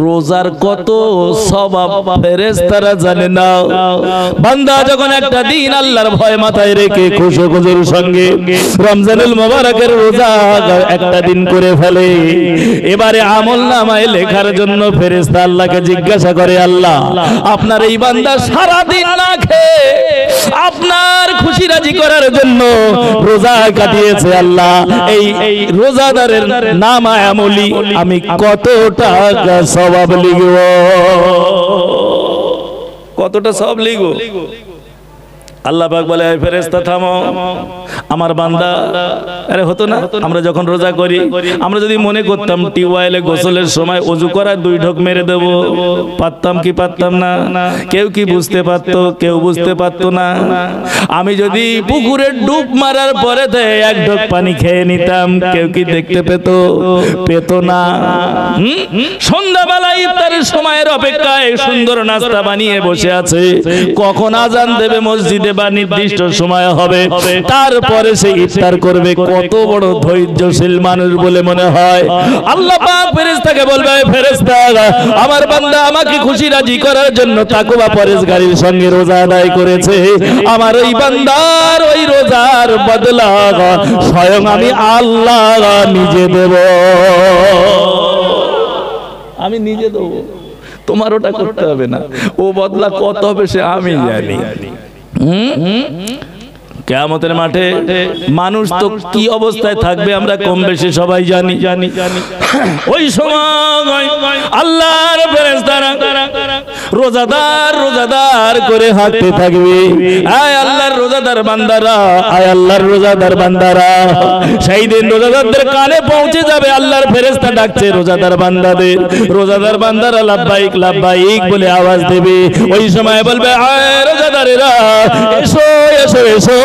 রোজার কত সওয়াব ফেরেশতারা জানে না। বান্দা যখন একটা দিন আল্লাহর ভয় মাথায় রেখে খুশি-খুশির সঙ্গে রমজানুল মুবারকের রোজা একটা দিন করে ফেলে, এবারে আমলনামায় লেখার জন্য ফেরেশতা আল্লাহকে জিজ্ঞাসা করে, আল্লাহ আপনার এই বান্দা সারা দিন না খেয়ে আপনার খুশি রাজি করার জন্য রোজা কাটিয়েছে, আল্লাহ এই রোজাদারের নামায় আমলি আমি কত টাকা সওয়াব লিখব, কতটা সওয়াব লিখব? আল্লাহ পাক বলে, ফেরেশতা থামো, আমার বান্দা। আরে হতো না আমরা যখন রোজা করি, আমরা যদি মনে করতাম টিউবওয়েলে গোসলের সময় ওযু করা 2 ঢোক মেরে দেব, পারতাম কি পারতাম না? কেউ কি বুঝতে পারতো? কেউ বুঝতে পারতো না। আমি যদি পুকুরে ডুব মারার পরে 1 ঢোক পানি খেয়ে নিতাম, কেউ কি দেখতে পেত? পেত না। সন্ধ্যাবেলা ইফতারের সময়ের অপেক্ষায় সুন্দর নাস্তা বানিয়ে বসে আছে, কখন আজান দেবে মসজিদে বা নির্দিষ্ট সময় হবে, তারপরে সে ইফতার করবে। কত বড় ধৈর্যশীল মানুষ বলে মনে হয়। আল্লাহ পাক ফেরেশতাকে বলবে, ফেরেশতা আমার বান্দা আমাকে খুশি রাজি করার জন্য তাকওয়া পরহেজগারির সঙ্গে রোজা আদায় করেছে, আমার ওই বান্দার ওই রোজার বদলা স্বয়ং আমি আল্লাহ নিজে দেব, আমি নিজে দেব, তোমার ওটা করতে হবে না। ও বদলা কত হবে সে আমি জানি। কিয়ামতের মাঠে মানুষ তো কি অবস্থায় থাকবে আমরা কম বেশি সবাই জানি। ওই সময় আল্লাহর ফেরেশতারা রোজাদার করে হাঁটতে থাকবে। আয় আল্লাহর রোজাদার বান্দারা, আয় আল্লাহর রোজাদার বান্দারা। সেই দিন রোজাদারদের কানে পৌঁছে যাবে আল্লাহর ফেরেশতা ডাকছে রোজাদার বান্দাদের। রোজাদার বান্দারা লাব্বাইক লাব্বাইক বলে আওয়াজ দেবে। ওই সময় বলবে, আয় রোজাদারেরা এসো এসো এসো,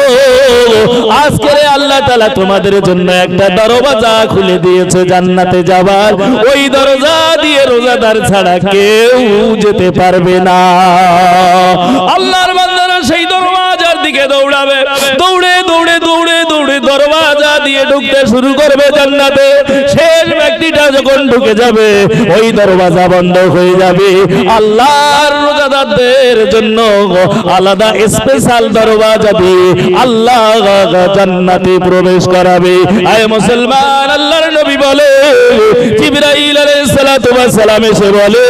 আজকে আল্লাহ তাআলা তোমাদের জন্য একটা দরজা খুলে দিয়েছে জান্নাতে যাবার। ওই দরজা দিয়ে রোজাদার ছাড়া কেউ যেতে পারবে না। আল্লাহর বান্দারা সেই দরজার দিকে দৌড়াবে, দৌড়ে দৌড়ে দৌড়ে দৌড়ে দরজা দিয়ে ঢুকতে শুরু করবে জান্নাতে। শেষ ব্যক্তিটা যখন ঢুকে যাবে ওই দরজা বন্ধ হয়ে যাবে। আল্লাহর রোজাদারদের জন্য আলাদা স্পেশাল দরজা দিয়ে আল্লাহ জান্নাতে প্রবেশ করাবে। আয় মুসলমান, আল্লাহর নবী বলে, জিবরাইল আলাইহিস সালাতু ওয়াস সালাম এসে বলে,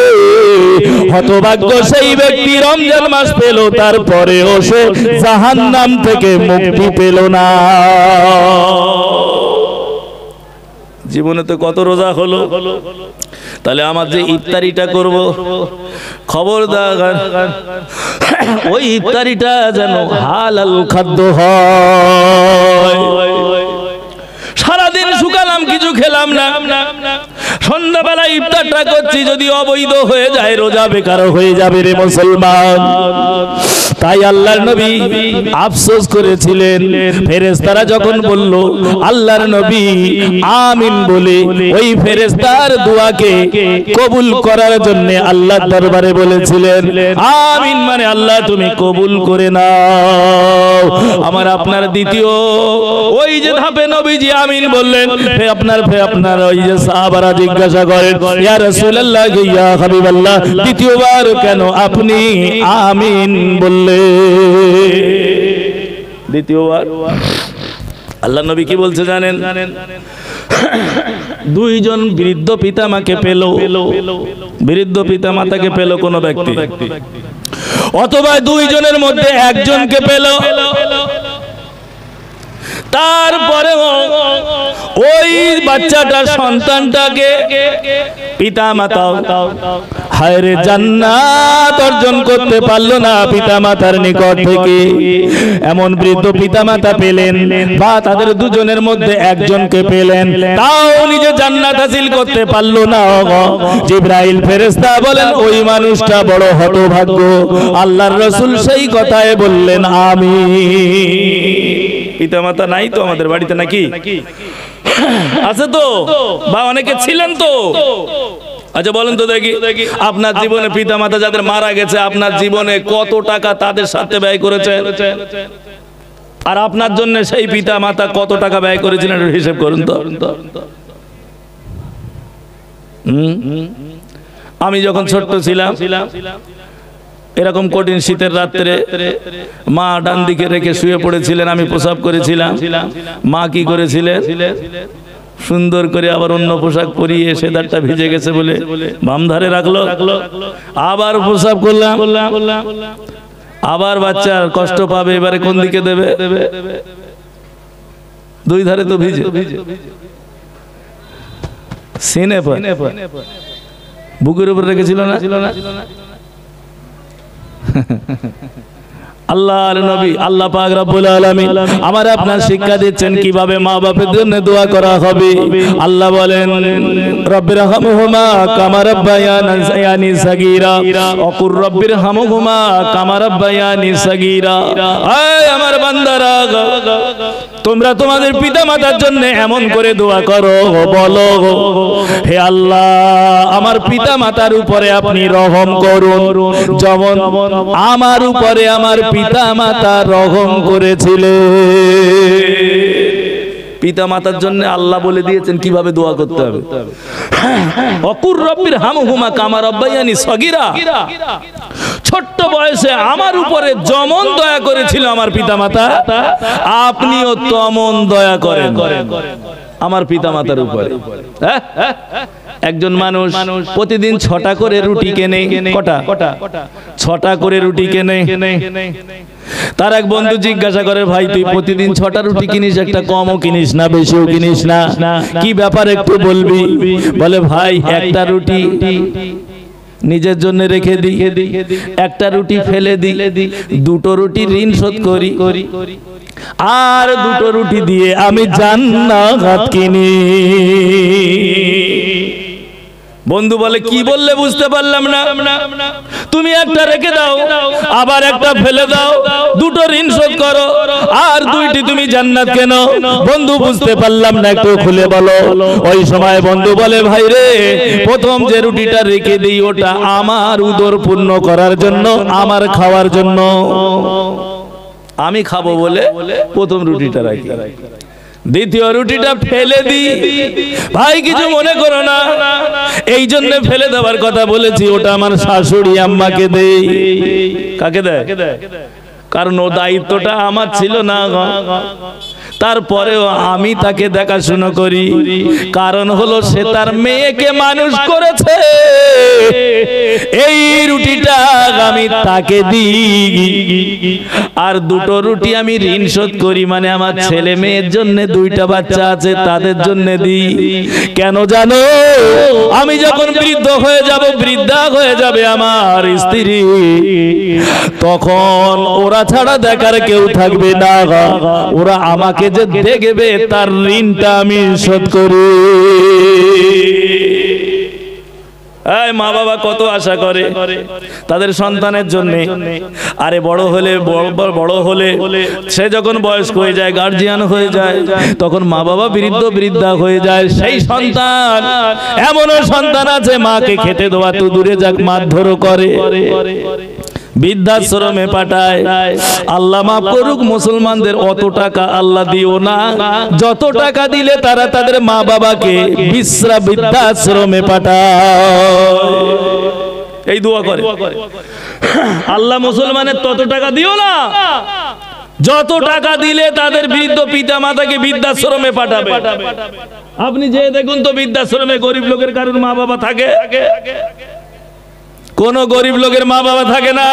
হতভাগ্য সেই ব্যক্তি রমজান মাস পেল, তারপরেও সে জাহান্নাম থেকে মুক্তি পেল না। জীবনে তো কত রোজা হলো, তাহলে আমার যে ইফতারিটা করব, খবরদার ওই ইফতারিটা যেন হালাল খাদ্য হয়। সারাদিন শুকালাম, কিছু খেলাম না, সন্ধ্যাবেলা ইফতারটা করছি, যদি অবৈধ হয়ে যায় রোজা বেকার হয়ে যাবে রে মুসলমান। তাই আল্লাহর নবী আফসোস করেছিলেন। ফেরেশতারা যখন বলল, আল্লাহর নবী আমিন বলে ওই ফেরেশতার দোয়াকে কবুল করার জন্য আল্লাহর দরবারে বলেছিলেন, আমিন মানে আল্লাহ তুমি কবুল করে নাও। আমার আপনার দ্বিতীয় ওই যে ধাপে নবীজি আমিন বললেন, আপনার ওই যে সাহাবারা জিজ্ঞাসা করেন, ইয়া রাসূলুল্লাহ ইয়া হাবিবাল্লাহ, দ্বিতীয়বার কেন আপনি আমিন বললেন? দ্বিতীয়বার আল্লাহ নবী কি বলছে জানেন? 2 জন বৃদ্ধ পিতামাকে পেল, বৃদ্ধ পিতামাতাকে পেল কোন ব্যক্তি, অথবা 2 জনের মধ্যে একজনকে পেল, তারপরে ওই বাচ্চাটার সন্তানটাকে পিতামাতা হায়রে জান্নাত অর্জন করতে পারলো না পিতামাতার নিকট থেকে। এমন বৃদ্ধ পিতামাতা পেলেন, বা তাদের 2 জনের মধ্যে একজনকে পেলেন, তাও নিজে জান্নাত হাসিল করতে পারলো না। জিবরাইল ফেরেশতা বলেন, ওই মানুষটা বড় হতভাগ্য। আল্লাহর রাসূল সেই কথায় বললেন আমিন। পিতামাতা নাই তো আমাদের বাড়িতে নাকি? আছে তো, বা অনেকে ছিলেন তো। আচ্ছা বলেন তো দেখি, আপনার জীবনে পিতামাতা যাদের মারা গেছে, আপনার জীবনে কত টাকা তাদের সাথে ব্যয় করেছে? আর আপনার জন্য সেই পিতামাতা কত টাকা ব্যয় করেছিলেন হিসাব করুন তো। আমি যখন ছোট্ট ছিলাম, এরকম কঠিন শীতের রাত্রে মা ডান দিকে রেখে শুয়ে পড়েছিলেন, আমি প্রসাব করেছিলাম। মা কি করেছিলেন, সুন্দর করে আবার অন্য পোশাক পরিয়ে সেদারটা ভিজে গেছে বলে বাম ধারে রাখলো, আবার প্রসাব করলাম, আবার বাচ্চা কষ্ট পাবে, এবারে কোন দিকে দেবে, দুই ধারে তো ভিজে, সিনে বুকের উপর রেখেছিল না। আল্লাহর নবী আল্লাহ পাক রব্বুল আলামিন আমার আপনার শিক্ষা দিচ্ছেন কিভাবে মা বাপের জন্য দোয়া করা হবে। আল্লাহ বলেন, রব্বিরহামহুমা কামা রাব্বায়ানি সাগীরা ওয়াকুর রব্বিরহামহুমা কামা রাব্বায়ানি সাগীরা। আয় আমার বান্দারা, তোমরা তোমাদের পিতামাতার জন্য এমন করে দোয়া করো, বলো, হে আল্লাহ আমার পিতামাতার উপরে আপনি রহম করুন যেমন আমার উপরে আমার পিতামাতা রহম করেছিলেন। পিতামাতার জন্য আল্লাহ বলে দিয়েছেন কিভাবে দোয়া করতে হবে। ওয়াকুর রব্বিরহামহুমা কামা রাব্বায়ানি সগীরা, ছোট্ট বয়সে আমার উপরে যেমন দয়া করেছিল আমার পিতামাতা, আপনিও তেমন দয়া করেন আমার পিতামাতার উপরে। একজন মানুষ প্রতিদিন 6টা করে রুটি কেনে, কটা? 6টা করে রুটি কেনে। তার এক বন্ধু জিজ্ঞাসা করে, ভাই তুই প্রতিদিন 6টা রুটি কিনিস, একটা কমও কিনিস না, বেশিও কিনিস না, কি ব্যাপার একটু বলবি? বলে, ভাই একটা রুটি নিজের জন্য রেখে দিই, একটা রুটি ফেলে দিই, 2টো রুটি ঋণ শোধ করি, আর 2টো রুটি দিয়ে আমি জান্নাত কিনি। বন্ধু বলে, কি বললে বুঝতে পারলাম না। তুমি একটা রেখে দাও, আবার একটা ফেলে দাও, 2টো ঋণ শোধ করো, আর 2টি তুমি জান্নাত কেন? বন্ধু বুঝতে পারলাম না, একটু খুলে বলো। ওই সময় বন্ধু বলে, ভাই রে, প্রথম যে রুটিটা রেখে দিই ওটা আমার উদর পূর্ণ করার জন্য, আমার খাওয়ার জন্য, আমি খাবো বলে প্রথম রুটিটা রাখি, দ্বিতীয় রুটিটা ফেলে দিই। ভাই কিছু মনে করো না, এই জন্য ফেলে দেওয়ার কথা বলেছি, ওটা আমার শাশুড়ি আম্মাকে দেই। কাকে দেয়? কারণ ও দায়িত্বটা আমার ছিল না, তারপরেও আমি তাকে দেখাশোনা করি। কারণ হলো সে তার মেয়েকে মানুষ করেছে, এই রুটিটা আমি তাকে দিই, আর 2টো রুটি আমি ঋণ শোধ করি, মানে আমার ছেলে মেয়ের জন্য, 2টা বাচ্চা আছে তাদের জন্য দিই। কেন জানো? আমি যখন বৃদ্ধ হয়ে যাব, বৃদ্ধা হয়ে যাবে আমার স্ত্রী, তখন ওরা ছাড়া দেখার কেউ থাকবে না, ওরা আমাকে যে দেখবে তার ঋণটা আমি শোধ করি। মা বাবা কত আশা করে তাদের সন্তানের জন্য। আরে বড় হলে সে যখন বয়স্ক হয়ে যায়, গার্জিয়ান হয়ে যায়, তখন মা বাবা বৃদ্ধা হয়ে যায়। সেই সন্তান, এমনও সন্তান আছে মাকে খেতে দেওয়া তো দূরে যাক, মারধরও করে, বৃদ্ধাশ্রমে পাঠায়। আল্লাহ মাফ করুক, মুসলমানদের অত টাকা আল্লাহ দিও না যত টাকা দিলে তারা তাদের মা বাবাকে বৃদ্ধাশ্রমে পাঠায়। এই দোয়া করে, আল্লাহ মুসলমানের তত টাকা দিও না যত টাকা দিলে তাদের বৃদ্ধ পিতা মাতাকে বৃদ্ধাশ্রমে পাঠাবে। আপনি যে দেখুন তো বৃদ্ধাশ্রমে গরিব লোকের কারোর মা বাবা থাকে? কোন গরিব লোকের মা বাবা থাকে না।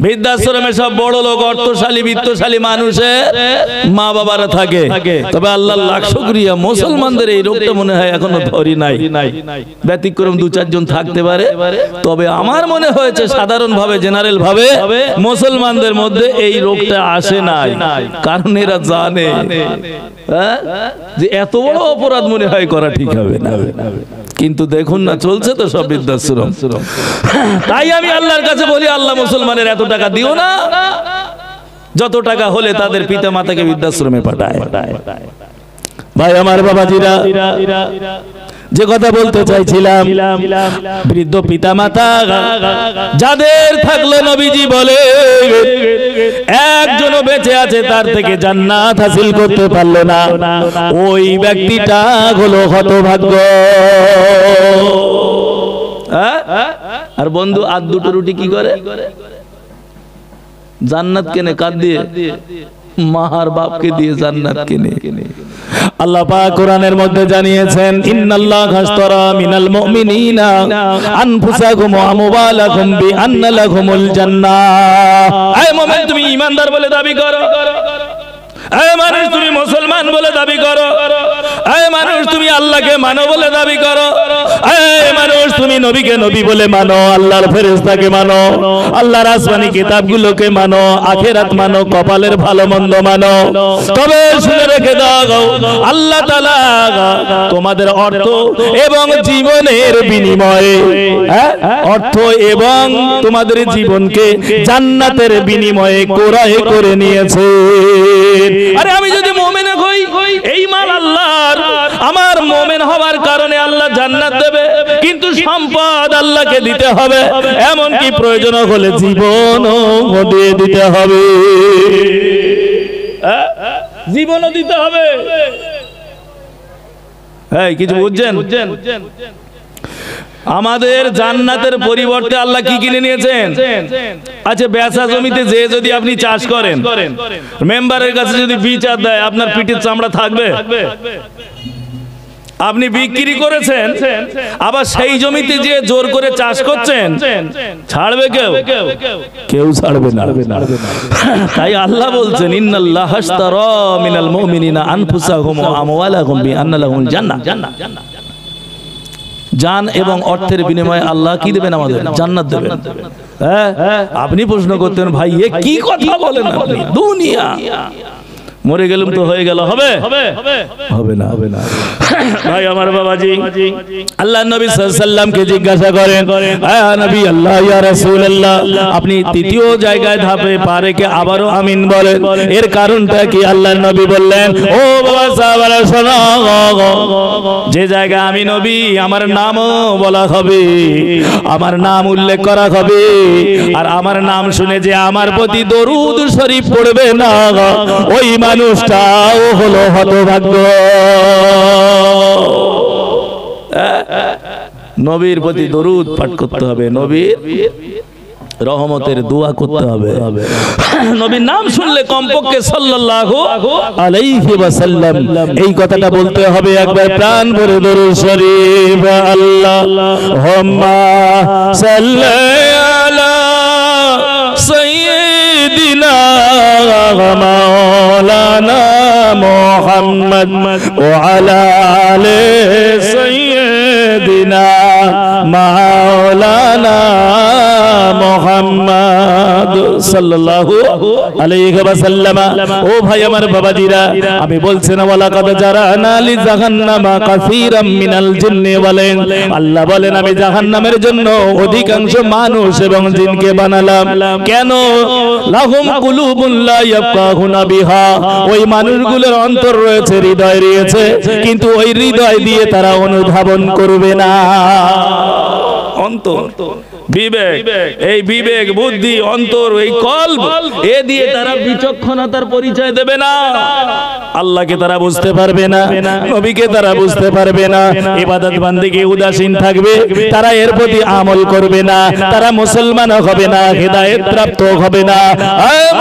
বৃদ্ধাশ্রমে সব বড় লোক, অর্থশালী, বিত্তশালী মানুষের মা বাবারা থাকে। তবে আল্লাহ লাখ শুকরিয়া, মুসলমানদের এই রোগটা মনে হয় এখনো ধরি নাই। ব্যতিক্রম 2-4 জন থাকতে পারে, তবে আমার মনে হয়েছে সাধারণ ভাবে, জেনারেল ভাবে মুসলমানদের মধ্যে এই রোগটা আসে নাই। কারণ এরা জানে যে এত বড় অপরাধ মনে হয় করা ঠিক হবে না। কিন্তু দেখুন না, চলছে তো সব বৃদ্ধাশ্রম। তাই আমি আল্লাহর কাছে বলি, আল্লাহ মুসলমানের এত টাকা দিও না যত টাকা হলে তাদের পিতা মাতাকে বৃদ্ধাশ্রমে পাঠায়। ভাই আমার বাবাজিরা, যে কথা বলতে চাইছিলাম, বৃদ্ধ পিতা মাতা যাদের থাকলো, নবীজি বলে একজনও বেঁচে আছে তার থেকে জান্নাত হাসিল করতে পারলো না, ওই ব্যক্তিটা হলো হতভাগ্য। আর বন্ধু আর দুটো রুটি কি করে? জান্নাত কেনে কার দিয়ে? মার বাপকে দিয়ে জান্নাত কেনে। আল্লাহ পাক কোরআনের মধ্যে জানিয়েছেন, ইন্নাল্লাহা আশতারা মিনাল মুমিনিনা আনফুসাহুম ওয়া আমওয়ালাহুম বিআন্না লাহুমুল জান্নাহ। এই মুমিন, তুমি ঈমানদার বলে দাবি করো। এই মানুষ, তুমি মুসলমান বলে দাবি করো। এই মানুষ, তুমি আল্লাহকে মানো বলে দাবি করো। এই মানুষ, তুমি নবীকে নবী বলে মানো, আল্লাহর ফেরেশতাকে মানো, আল্লাহর আসমানি কিতাবগুলোকে মানো, আখিরাত মানো, কপালের ভালো মন্দ মানো। তবে শুনে রেখে দাও, আল্লাহ তাআলা তোমাদের অর্থ এবং জীবনের বিনিময়ে, অর্থ এবং তোমাদের জীবনকে জান্নাতের বিনিময়ে ক্রয় করে নিয়েছে। আরে আমি যদি মুমিন হই, এই মাল আল্লাহর, আমার মুমিন হওয়ার কারণে আল্লাহ জান্নাত দেবে, কিন্তু সম্পদ আল্লাহকে দিতে হবে, এমন কি প্রয়োজন হলে জীবনও দিয়ে দিতে হবে, জীবনও দিতে হবে। এই কিছু বুঝছেন? আমাদের জান্নাতের পরিবর্তে আল্লাহ কি কিনে নিয়েছেন? আচ্ছা, বেচা জমিতে যে যদি আপনি চাষ করেন, মেম্বারের কাছে যদি বিচার দেয়, আপনার পিঠের চামড়া থাকবে? আপনি বিক্রি করেছেন, আবার সেই জমিতে যে জোর করে চাষ করছেন, ছাড়বে কেউ? কেউ ছাড়বে না। তাই আল্লাহ বলছেন, ইন্নাল্লাহা আশতারা মিনাল মুমিনিনা আনফুসাহুম ওয়া আমওয়ালাহুম বিআন্না লাহুমুল জান্নাহ। জান এবং অর্থের বিনিময়ে আল্লাহ কি দেবেন? আমাদের জান্নাত দেবেন। আপনি প্রশ্ন করতেন, ভাই এ কি কথা বলেন আপনি? দুনিয়া মরে গেলাম তো হয়ে গেল, হবে? হবে না, হবে না। ভাই আমার বাবাজি, আল্লাহ নবী সাল্লাল্লাহু আলাইহি সাল্লামকে জিজ্ঞাসা করেন, আয়া নবী আল্লাহ, ইয়া রাসূলুল্লাহ, আপনি তৃতীয় জায়গায় ধাপে পারে কে আবারও আমিন বলেন, এর কারণটা কি? আল্লাহর নবী বললেন, ও বাবা সাহাবারা শোনো, যে জায়গা আমি নবী, আমার নামও বলা হবে, আমার নাম উল্লেখ করা হবে, আর আমার নাম শুনে যে আমার প্রতি দরুদ শরীফ পড়বে না, ওই মানুষটাও হলো হতভাগ্য। নবীর প্রতি দরুদ পাঠ করতে হবে, নবীর রহমতের দোয়া করতে হবে। নবীর নাম শুনলে কমপক্ষে সাল্লাল্লাহু আলাইহি ওয়াসাল্লাম এই কথাটা বলতে হবে একবার প্রাণ ভরে দরুদ শরীফ। আল্লাহুম্মা সাল্লি আলা সাইয়্যিদিনা মাওলানা মুহাম্মদ ওয়া আলা আলি সাইয়্যিদিনা মাওলানা মুহাম্মদ সাল্লাল্লাহু আলাইহি ওয়াসাল্লাম। ও ভাই আমার বাবাজিরা, আমি বলছি না, ওয়ালাকাদ জারানা লি জাহান্নামা কাসীরাম মিনাল জিন্নি ওয়াল ইনস। আল্লাহ বলেন, আমি জাহান্নামের জন্য অধিকাংশ মানুষ এবং জিনকে বানালাম। কেন? লাহুম কুলুবুন লা ইয়াফকাহুনা বিহা, ওই মানুষগুলোর অন্তর রয়েছে, হৃদয় রয়েছে, কিন্তু ওই হৃদয় দিয়ে তারা অনুধাবন করবে না। অন্তর, বিবেক, এই বিবেক, বুদ্ধি, অন্তর, এই কল্ব, এ দিয়ে তারা বিচক্ষণতার পরিচয় দেবে না। আল্লাহকে তারা বুঝতে পারবে না, নবীকে তারা বুঝতে পারবে না, ইবাদত বান্দিকে উদাসীন থাকবে, তারা এর প্রতি আমল করবে না, তারা মুসলমান হবে না, হেদায়েত প্রাপ্ত হবে না।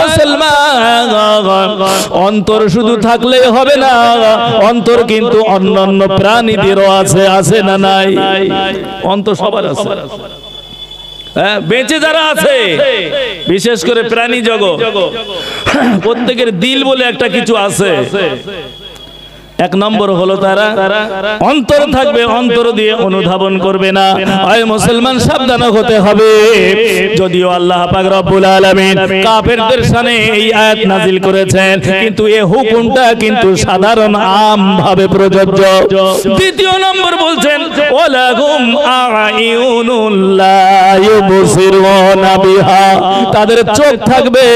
মুসলমান, অন্তর শুধু থাকলেই হবে না, অন্তর কিন্তু অন্যান্য প্রাণীদেরও আছে, আছে না নাই? অন্তর সবার আছে, বেঁচে যারা আছে, বিশেষ করে প্রাণী জগৎ, প্রত্যেকের দিল বলে একটা কিছু আছে। এক নম্বর হলো তারা অন্তর থাকবে, অন্তর দিয়ে অনুধাবন করবে না। আয় মুসলমান, সাবধান হতে হবে। যদিও আল্লাহ পাক রব্বুল আলামিন কাফেরদের শানে এই আয়াত নাজিল করেছেন, কিন্তু এই হুকুমটা কিন্তু সাধারণ আম ভাবে প্রযোজ্য। দ্বিতীয় নম্বর বলছেন, ওয়ালাহুম আ'ইউনুন লা ইউবসিরুনা বিহা, তাদের চোখ থাকবে,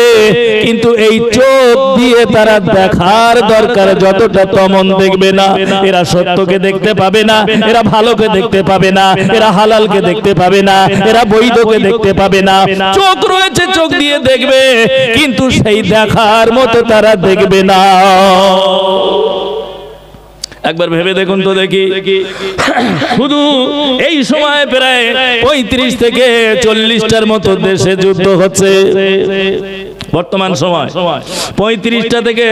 কিন্তু এই চোখ দিয়ে তারা দেখার দরকার যতটা তেমন দেখবে না। এরা সত্যকে দেখতে পাবে না, এরা ভালোকে দেখতে পাবে না, এরা হালালকে দেখতে পাবে না, এরা বৈধকে দেখতে পাবে না। চোখ রয়েছে, চোখ দিয়ে দেখবে, কিন্তু সেই দেখার মতো তারা দেখবে না। একবার ভেবে দেখুন তো দেখি, শুধু এই সময় প্রায় 35 থেকে 40টার মতো দেশে যুদ্ধ হচ্ছে। বর্তমান সময় 35টা থেকে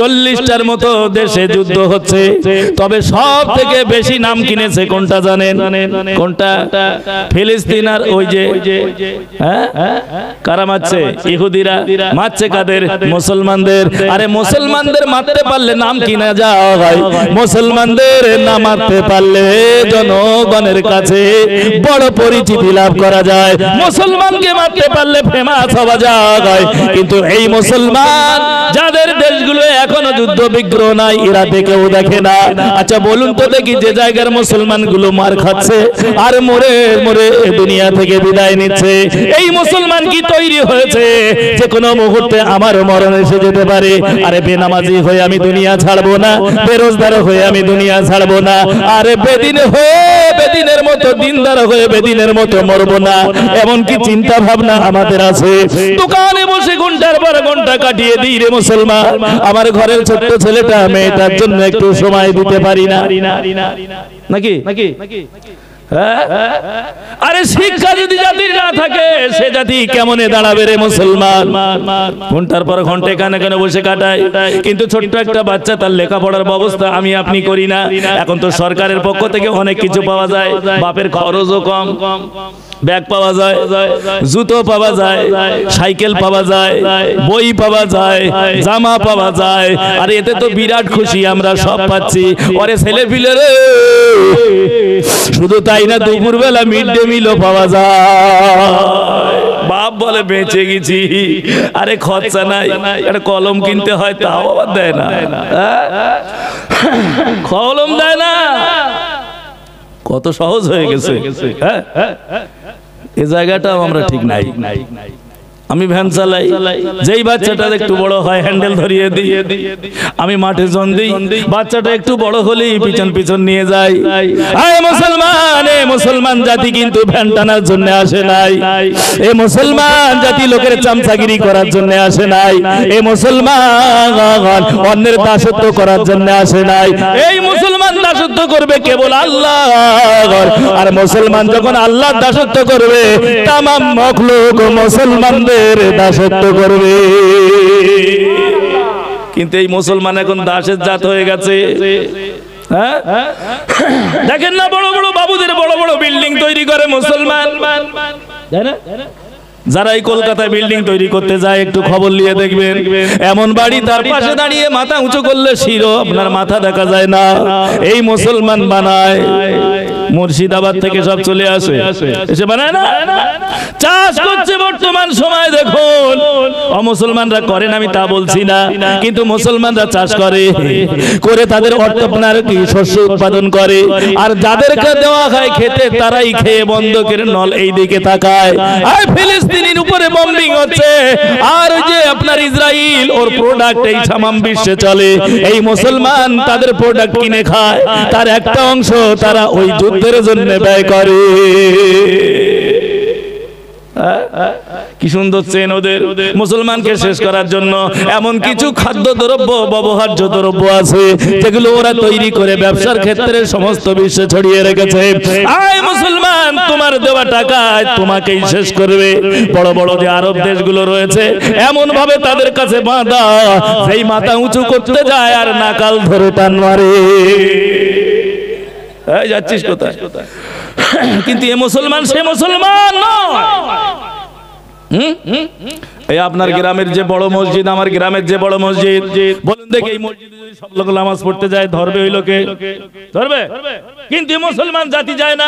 40টার মতো দেশে যুদ্ধ হচ্ছে। তবে সব থেকে বেশি নাম কিনেছে কোনটা জানেন? কোনটা? ফিলিস্তিন। আর ওই যে কারা মারছে? ইহুদিরা মারছে কাদের? মুসলমানদের। আরে মুসলমানদের মারতে পারলে নাম কিনা যায়, মুসলমানদের না মারতে পারলে জনগণের কাছে বড় পরিচিতি লাভ করা যায়। মুসলমানকে মারতে পারলে ফেমাস হওয়া যায়। কিন্তু এই মুসলমান যাদের দেশগুলো এখনো যুদ্ধ বিগ্রহ নাই, এরা দেখেও দেখে না। আচ্ছা বলুন তো দেখি, যে জায়গার মুসলমান গুলো মার খাচ্ছে আর মরে মরে দুনিয়া থেকে বিদায় নিচ্ছে, এই মুসলমান কি তৈরি হয়েছে যে কোনো মুহূর্তে আমার মরণ এসে যেতে পারে? আরে বেনামাজি হয়ে আমি দুনিয়া ছাড়বো না, বেরোজগার হয়ে আমি দুনিয়া ছাড়বো না, আরে বেদিন হয়ে বেদিনের মতো দিনদার হয়ে বেদিনের মতো মরবো না, এমন কি চিন্তা ভাবনা আমাদের আছে? দোকানে বসে ঘন্টার পর ঘন্টা কাটিয়ে দিই রে মুসলমান, আমার ঘরের ছোট্ট ছেলেটা মেয়েটার জন্য একটু সময় দিতে পারি না নাকি? আরে শিক্ষা যদি জাতির না থাকে, সে জাতি কেমনে দাঁড়াবে রে মুসলমান? ঘন্টার পর ঘন্টা কানে কানে বসে কাটায়, কিন্তু ছোট্ট একটা বাচ্চা, তার লেখাপড়ার ব্যবস্থা আমি আপনি করি না। এখন তো সরকারের পক্ষ থেকে অনেক কিছু পাওয়া যায়, বাপের খরচও কম, ব্যাগ পাওয়া যায়, জুতো পাওয়া যায়, সাইকেল পাওয়া যায়, বই পাওয়া যায়, জামা পাওয়া যায়। আর এতে তো বিরাট খুশি, আমরা সব পাচ্ছি। ওরে ছেলে পিলে রে, শুধু তাই না, দুপুর বেলা মিড ডে মিলও পাওয়া যায়। বাপ বলে বেঁচে গেছি। আরে খরচা নাই, একটা কলম কিনতে হয় তাও আবার দেয় না, কলম দেয় না। কত সহজ হয়ে গেছে। এই জায়গাটাও আমরা ঠিক নাই। আমি ভ্যান চালাই, যেই বাচ্চাটা একটু বড় হয় হ্যান্ডেল ধরিয়ে দিই, আমি মাঠে জন দিই, বাচ্চাটা একটু বড় হলেই পিছন পিছন নিয়ে যাই। আয় মুসলমান, এ মুসলমান জাতি কিন্তু ভ্যান টানার জন্য আসে নাই, এ মুসলমান জাতি লোকের চামচাগিরি করার জন্য আসে নাই, এ মুসলমান অন্যের দাসত্ব করার জন্য আসে নাই। এই মুসলমান দাসত্ব করবে কেবল আল্লাহ, আর মুসলমান যখন আল্লাহর দাসত্ব করবে, তামাম মখলুক মুসলমানদের দাসত্ব করবে। কিন্তু এই মুসলমান এখন দাসের জাত হয়ে গেছে। দেখেন না, বড় বড় বাবুদের বড় বড় বিল্ডিং তৈরি করে মুসলমান। যারা এই কলকাতায় বিল্ডিং তৈরি করতে যায়, একটু খবর নিয়ে দেখবেন, এমন বাড়ি তার পাশে দাঁড়িয়ে মাথা উঁচু করলে শিরো আপনার মাথা দেখা যায় না। এই মুসলমান বানায়, মুর্শিদাবাদ থেকে সব চলে আসে, এসে বানায় না। চাষ করছে বর্তমান সময় দেখুন, অমুসলমানরা করেন আমি তা বলছি না, কিন্তু মুসলমানরা চাষ করে, করে তাদের অর্থ আপনার কি শস্য উৎপাদন করে, আর যাদেরকে দেওয়া হয় খেতে তারাই খেয়ে বন্ধকের নল এই দিকে তাকায়। আর ফিলিস্তিনের উপরে বম্বিং হচ্ছে, আর যে আপনার ইসরায়েল ওর প্রোডাক্ট এই তামাম বিশ্বে চলে, এই মুসলমান তাদের প্রোডাক্ট কিনে খায়, তার একটা অংশ তারা ওই যুদ্ধের জন্য ব্যয় করে। কি সুন্দর চেন ওদের। মুসলমানকে শেষ করার জন্য এমন কিছু খাদ্য দ্রব্য, ব্যবহার্য দ্রব্য আছে যেগুলো ওরা তৈরি করে ব্যবসার ক্ষেত্রে সমস্ত বিশ্বে ছড়িয়ে রেখেছে। আয় মুসলমান, তোমার দেওয়া টাকায় তোমাকেই শেষ করবে। বড় বড় যে আরব দেশগুলো রয়েছে, এমন ভাবে তাদের কাছে বাঁধা, সেই মাথা উঁচু করতে যায় আর নাকাল ধরে টান মারে। যাচ্ছিস কোথায়? কিন্তু এ মুসলমান সে মুসলমান নয়। এই আপনার গ্রামের যে বড় মসজিদ, আমার গ্রামের যে বড় মসজিদ, বলুন দেখি এই মসজিদে যদি সব লোক নামাজ পড়তে যায়, ধরবে ওই লোকে? ধরবে? কিন্তু মুসলমান জাতি যায় না,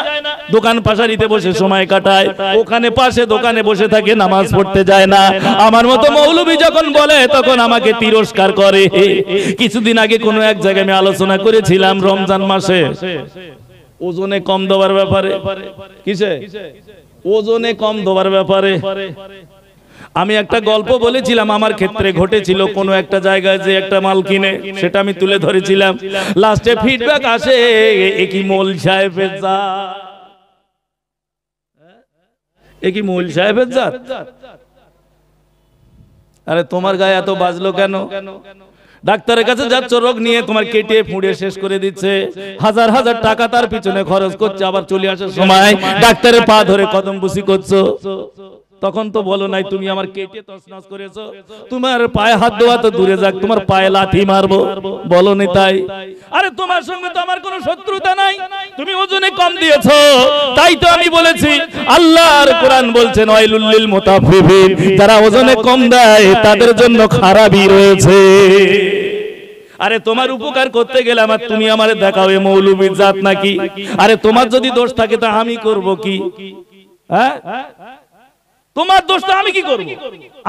দোকান পাশারিতে বসে সময় কাটায়, ওখানে পাশে দোকানে বসে থাকে, নামাজ পড়তে যায় না। আমার মতো মৌলবি যখন বলে তখন আমাকে তিরস্কার করে। কিছুদিন আগে কোনো এক জায়গায় আমি আলোচনা করেছিলাম রমজান মাসে ওজনে কম দেওয়ার ব্যাপারে। কিসে? ওজনে কম দেওয়ার ব্যাপারে। আমি একটা গল্প বলেছিলাম, আমার ক্ষেত্রে ঘটেছিল। কোনো একটা জায়গায় যে একটা মাল কিনে, সেটা আমি তুলে ধরেছিলাম। লাস্টে ফিডব্যাক আসে, একই মৌল সাহেবের জাত, একই মৌল সাহেবের জাত। আরে তোমার গায়ে এত বাজলো কেন? ডাক্তারের কাছে যাচ্ছ, রোগ নিয়ে, তোমার কেটে ফুঁড়ে শেষ করে দিচ্ছে, হাজার হাজার টাকা তার পিছনে খরচ করছে, আবার চলে আসার সময় ডাক্তারের পা ধরে কদম বুসি করছো। তখন তো বলো নাই তুমি আমার কেটে তছনছ করেছো, তোমার পায়ে হাত দেওয়া তো দূরে যাক, তোমার পায়ে লাথি মারবো, বলো নি তাই? আরে তোমার সঙ্গে তো আমার কোনো শত্রুতা নাই, তুমি ওজনে কম দিয়েছো, তাই তো আমি বলেছি। আল্লাহর কোরআন বলছেন ওয়াইলুল লিল মুতাফফিফিন, যারা ওজনে কম দেয় তাদের জন্য খারাপই রয়েছে। আরে তোমার উপকার করতে গেলে আমার তুমি আমারে দেখাও এ মৌলবীর জাত নাকি? আরে তোমার যদি দোষ থাকে তা আমি করব কি? হ্যাঁ, তোমার দোষটা আমি কি করব?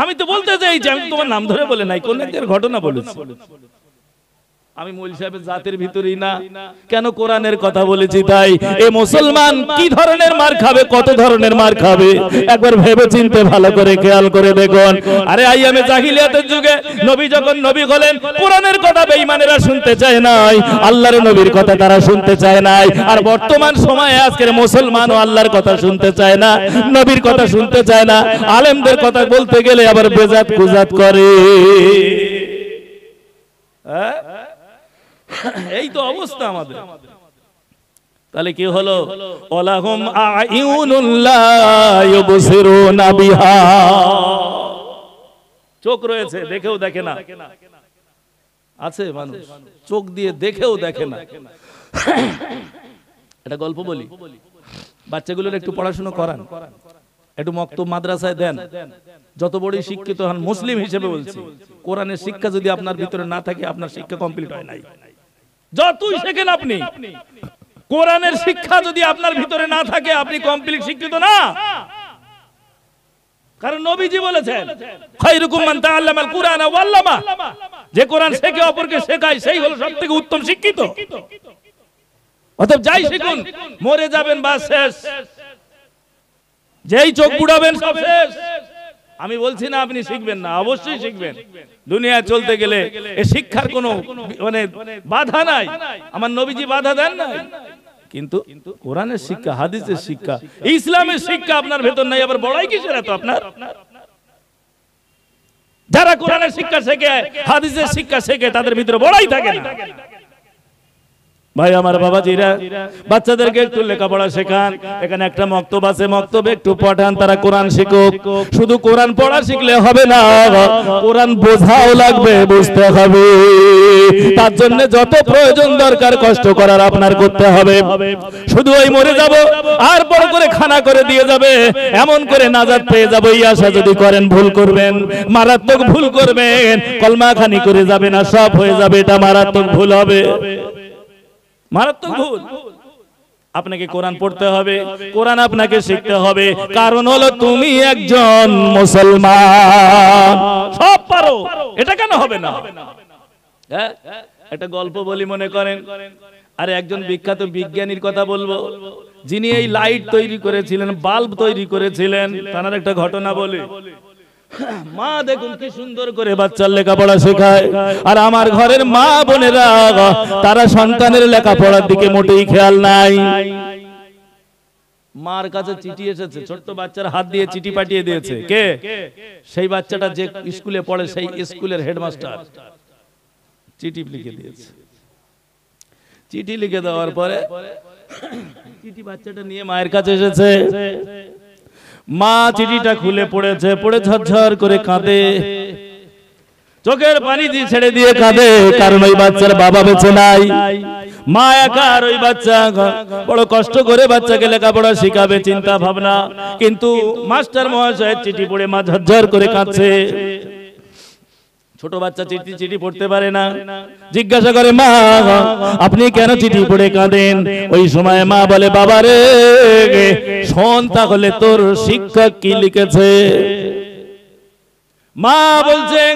আমি তো বলতে চাইছি, আমি তোমার নাম ধরে বলে নাই, কোন একটা ঘটনা বলেছি। আমি মৌলভী সাহেবের জাতের ভিতরেই না, কেন কোরআনের কথা বলেছি তাই। এই মুসলমান কি ধরনের মার খাবে, কত ধরনের মার খাবে, একবার ভেবে চিন্তে ভালো করে খেয়াল করে দেখুন। আরে আইয়ামে জাহিলিয়াতের যুগে নবী যখন নবী হলেন, কোরআনের কথা বেঈমানেরা শুনতে চায় নাই, আল্লাহর নবীর কথা তারা শুনতে চায় নাই। আর বর্তমান সময়ে আজকের মুসলমানও আল্লাহর কথা শুনতে চায় না, নবীর কথা শুনতে চায় না, আলেমদের কথা বলতে গেলে আবার বেজাত কুজাত করে। হ্যাঁ, এই তো অবস্থা আমাদের। তাহলে কি হলো? ওয়ালাহুম আ'ইউনুন লা ইউবসিরুনা বিহা, চোখ রয়েছে দেখেও দেখে না। আছে মানুষ চোখ দিয়ে দেখেও দেখে না। একটা গল্প বলি, বাচ্চাগুলোর একটু পড়াশোনা করান, একটু মক্তব মাদ্রাসায় দেন। যত বড়ই শিক্ষিত হন, মুসলিম হিসেবে বলছি, কোরআনের শিক্ষা যদি আপনার ভিতরে না থাকে, আপনার শিক্ষা কমপ্লিট হয় নাই। যতই শেখেন আপনি, কোরআনের শিক্ষা যদি আপনার ভিতরে না থাকে, আপনি কমপ্লিট শিক্ষিত না। কারণ নবীজি বলেছেন খায়রুকুম মান তাআল্লামাল কুরআনা ওয়া আল্লামা, যে কোরআন শেখে অপরকে শেখায় সেই হলো সবথেকে উত্তম শিক্ষিত। অতএব যাই শিখুন, মরে যাবেন বা শেষ, যেই চোখ বুড়াবেন সব শেষ। আমি বলছি না আপনি শিখবেন না, অবশ্যই শিখবেন। দুনিয়া চলতে গেলে এই শিক্ষার কোনো মানে বাধা নাই, আমার নবীজি বাধা দেন না। কিন্তু কোরআনের শিক্ষা, হাদিসের শিক্ষা, ইসলামের শিক্ষা আপনার ভেতর নাই, আবার বড়াই কিসের এত আপনার? যারা কোরআনের শিক্ষা শেখে, হাদিসের শিক্ষা শেখে, তাদের ভিতরে বড়াই থাকে না। ভাই আমার বাবাজিরা, বাচ্চাদেরকে একটু লেখাপড়া শেখান। এখানে একটা মক্তব আছে, মক্তবে একটু পাঠান, তারা কোরআন শিখুক। শুধু কোরআন পড়া শিখলে হবে না, কোরআন বোঝাও লাগবে, বুঝতে হবে। তার জন্য যত প্রয়োজন দরকার কষ্ট করার আপনার করতে হবে। শুধু ওই মরে যাব আর বড় করে খানা করে দিয়ে যাবে, এমন করে নাজাত পেয়ে যাবো এই আশা যদি করেন, ভুল করবেন, মারাত্মক ভুল করবেন। কলমা খানি করে যাবে না, সব হয়ে যাবে, এটা মারাত্মক ভুল হবে, মারাত্মক ভুল। আপনাকে কোরআন পড়তে হবে, কোরআন আপনাকে শিখতে হবে। কারণ হলো তুমি একজন মুসলমান, সব পারো, এটা কেন হবে না? হ্যাঁ, একটা গল্প বলি মনে করেন। আরে একজন বিখ্যাত বিজ্ঞানীর কথা বলবো, যিনি এই লাইট তৈরি করেছিলেন, বাল্ব তৈরি করেছিলেন, তার একটা ঘটনা বলি। মা দেখুন কি সুন্দর করে বাচ্চার লেখাপড়া শেখায়, আর আমার ঘরের মা বোনেরা তারা সন্তানের লেখাপড়ার দিকে মোটেই খেয়াল নাই। মার কাছে চিঠি এসেছে, ছোট্ট বাচ্চার হাত দিয়ে চিঠি পাঠিয়ে দিয়েছে। কে? সেই বাচ্চাটা যে স্কুলে পড়ে, সেই স্কুলের হেডমাস্টার চিঠি লিখে দিয়েছে। চিঠি লিখে দেওয়ার পরে চিঠি বাচ্চাটা নিয়ে মায়ের কাছে এসেছে। মা চিঠিটা খুলে পড়েছে, পড়ে ঝরঝর করে কাঁদে, চোখের পানি দিয়ে ছেড়ে দিয়ে কাঁদে। কারণ ওই বাচ্চার বাবা বেঁচে নাই, মা একা, আর ওই বাচ্চা বড় কষ্ট করে বাচ্চাকে লেখাপড়া শিখাবে চিন্তা ভাবনা। কিন্তু মাস্টার মহাশয়ের চিঠি পড়ে মা ঝরঝর করে কাঁদছে। ছোট বাচ্চা চিঠি পড়তে পারে না, জিজ্ঞাসা করে মা আপনি কেন চিঠি পড়ে কাঁদেন? ওই সময় মা বলে বাবা রে শোন তাহলে তোর শিক্ষক কি লিখেছে। মা বলছেন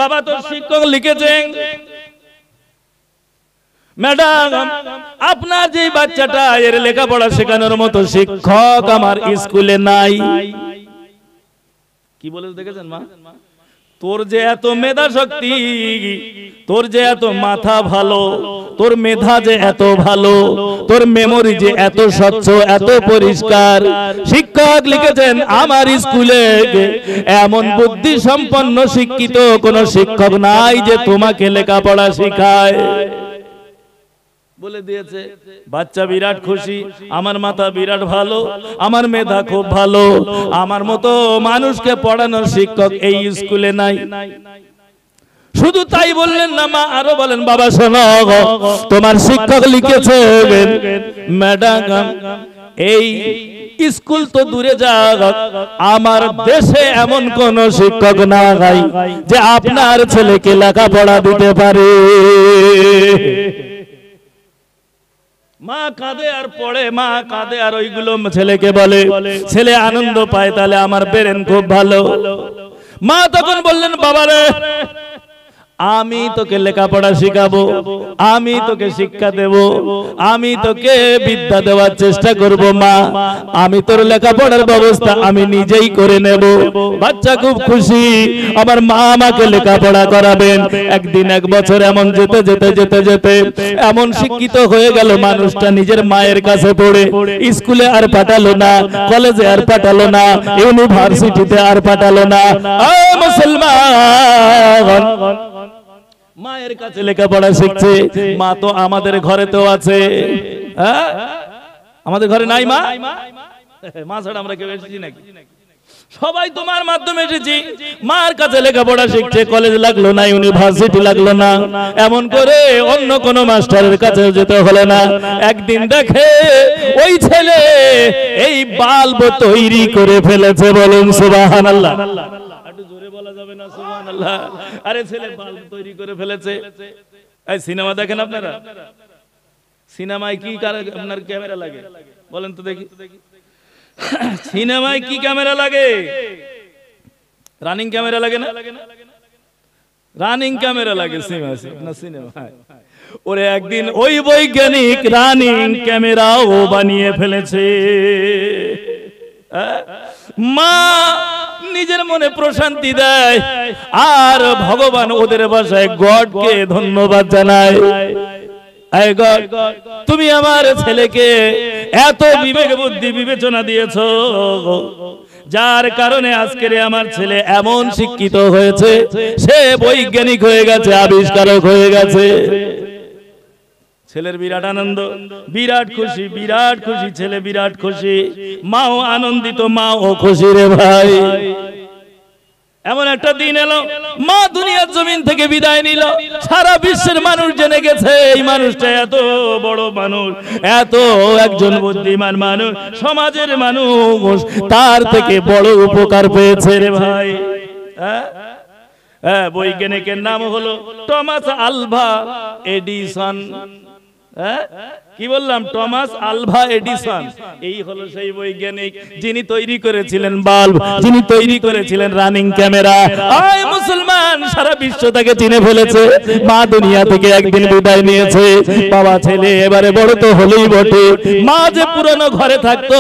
বাবা তোর শিক্ষক লিখেছেন ম্যাডাম আপনার যে বাচ্চাটা এর লেখাপড়া শেখানোর মতো শিক্ষক আমার স্কুলে নাই। কি বলে দেখেছেন মা? তোর যে এত মেধা শক্তি, তোর যে এত মাথা ভালো, তোর মেধা যে এত ভালো, তোর মেমোরি যে এত স্বচ্ছ, এত পরিষ্কার। শিক্ষক লিখেছেন আমার স্কুলে এমন বুদ্ধি সম্পন্ন শিক্ষিত কোন শিক্ষক নাই যে তোমাকে লেখাপড়া শেখায়। বলে দিয়েছে। বাচ্চা বিরাট খুশি, আমার মাথা বিরাট ভালো, আমার মেধা খুব ভালো, আমার মতো মানুষকে পড়ানোর শিক্ষক এই স্কুলে নাই। শুধু তাই বললেন না, মা আরো বলেন, বাবা শোনো, তোমার শিক্ষক লিখেছে ম্যাডাম এই স্কুল তো দূরে যাক, আমার দেশে এমন কোন শিক্ষক না নাই যে আপনার ছেলেকে লেখাপড়া দিতে পারে। মা কাঁদে আর পড়ে, মা কাঁদে আর ওইগুলো ছেলেকে বলে, ছেলে আনন্দ পায়, তাহলে আমার ব্রেন খুব ভালো। মা তখন বললেন, বাবারে আমি তোকে লেখাপড়া শিখাবো, আমি তোকে শিক্ষা দেব, আমি তোকে বিদ্যা দেওয়ার চেষ্টা করব মা, আমি তোর লেখাপড়ার ব্যবস্থা আমি নিজেই করে নেব। বাচ্চা খুব খুশি, আমার মা আমাকে লেখাপড়া করাবেন। একদিন এক বছর এমন যেতে যেতে যেতে যেতে এমন শিক্ষিত হয়ে গেল মানুষটা, নিজের মায়ের কাছে পড়ে স্কুলে আর পাঠালো না, কলেজে আর পাঠালো না, ইউনিভার্সিটিতে আর পাঠালো না। মুসলমান মায়ের কাছে লেখাপড়া শিখছে। মা তো আমাদের ঘরে তো আছে, হ্যাঁ আমাদের ঘরে নাই মা? মা ছাড়া আমরা কেউ এসেছি নাকি? সবাই তোমার মাধ্যমে এসেছি। মার কাছে লেখাপড়া শিখছে, কলেজ লাগলো না, ইউনিভার্সিটি লাগলো না, এমন করে অন্য কোন মাস্টারের কাছে যেতে হলো না। একদিন দেখে ওই ছেলে এই বাল্ব তৈরি করে ফেলেছে। বলুন সুবহানাল্লাহ। একটু জোরে বলা যাবে না সুবহানাল্লাহ? আরে ছেলে বাল্ব তৈরি করে ফেলেছে। এই সিনেমা দেখেন আপনারা? সিনেমায় কি আপনার ক্যামেরা লাগে বলেন তো দেখি? সিনেমায় কি ক্যামেরা লাগে? রানিং ক্যামেরা লাগে না? রানিং ক্যামেরা লাগে সিনেমায়। ওরে একদিন ওই বৈজ্ঞানিক রানিং ক্যামেরাও বানিয়ে ফেলেছে। মা নিজের মনে প্রশান্তি দেয়, আর ভগবান ওদের ভাষায় গডকে ধন্যবাদ জানায়। তুমি আমার ছেলেকে এত বিবেক বুদ্ধি বিবেচনা দিয়েছো, যার কারণে আজকের আমার ছেলে এমন শিক্ষিত হয়েছে, সে বৈজ্ঞানিক হয়ে গেছে, আবিষ্কারক হয়ে গেছে। ছেলের বিরাট আনন্দ, বিরাট খুশি, বিরাট খুশি, ছেলে বিরাট খুশি, মাও আনন্দিত, মাও খুশি রে ভাই। এমন একটা দিন এলো, মা দুনিয়ার জমিন থেকে বিদায় নিল। সারা বিশ্বের মানুষ জেনে গেছে এই মানুষটা এত বড় মানুষ, এত একজন বুদ্ধিমান মানুষ, সমাজের মানুষ তার থেকে বড় উপকার পেয়েছে রে ভাই। বৈজ্ঞানিকের নাম হলো টমাস আলভা এডিসন। কি বললাম? Thomas Alva Edison. এই হলো সেই বৈজ্ঞানিক যিনি তৈরি করেছিলেন বাল্ব, যিনি তৈরি করেছিলেন রানিং ক্যামেরা। আয় মুসলমান, সারা বিশ্ব তাকে চিনে ফেলেছে। মা দুনিয়া থেকে একদিন বিদায় নিয়েছে। বাবা ছেলে এবারে বড় তো হলেই বটে। মা যে পুরনো ঘরে থাকতো,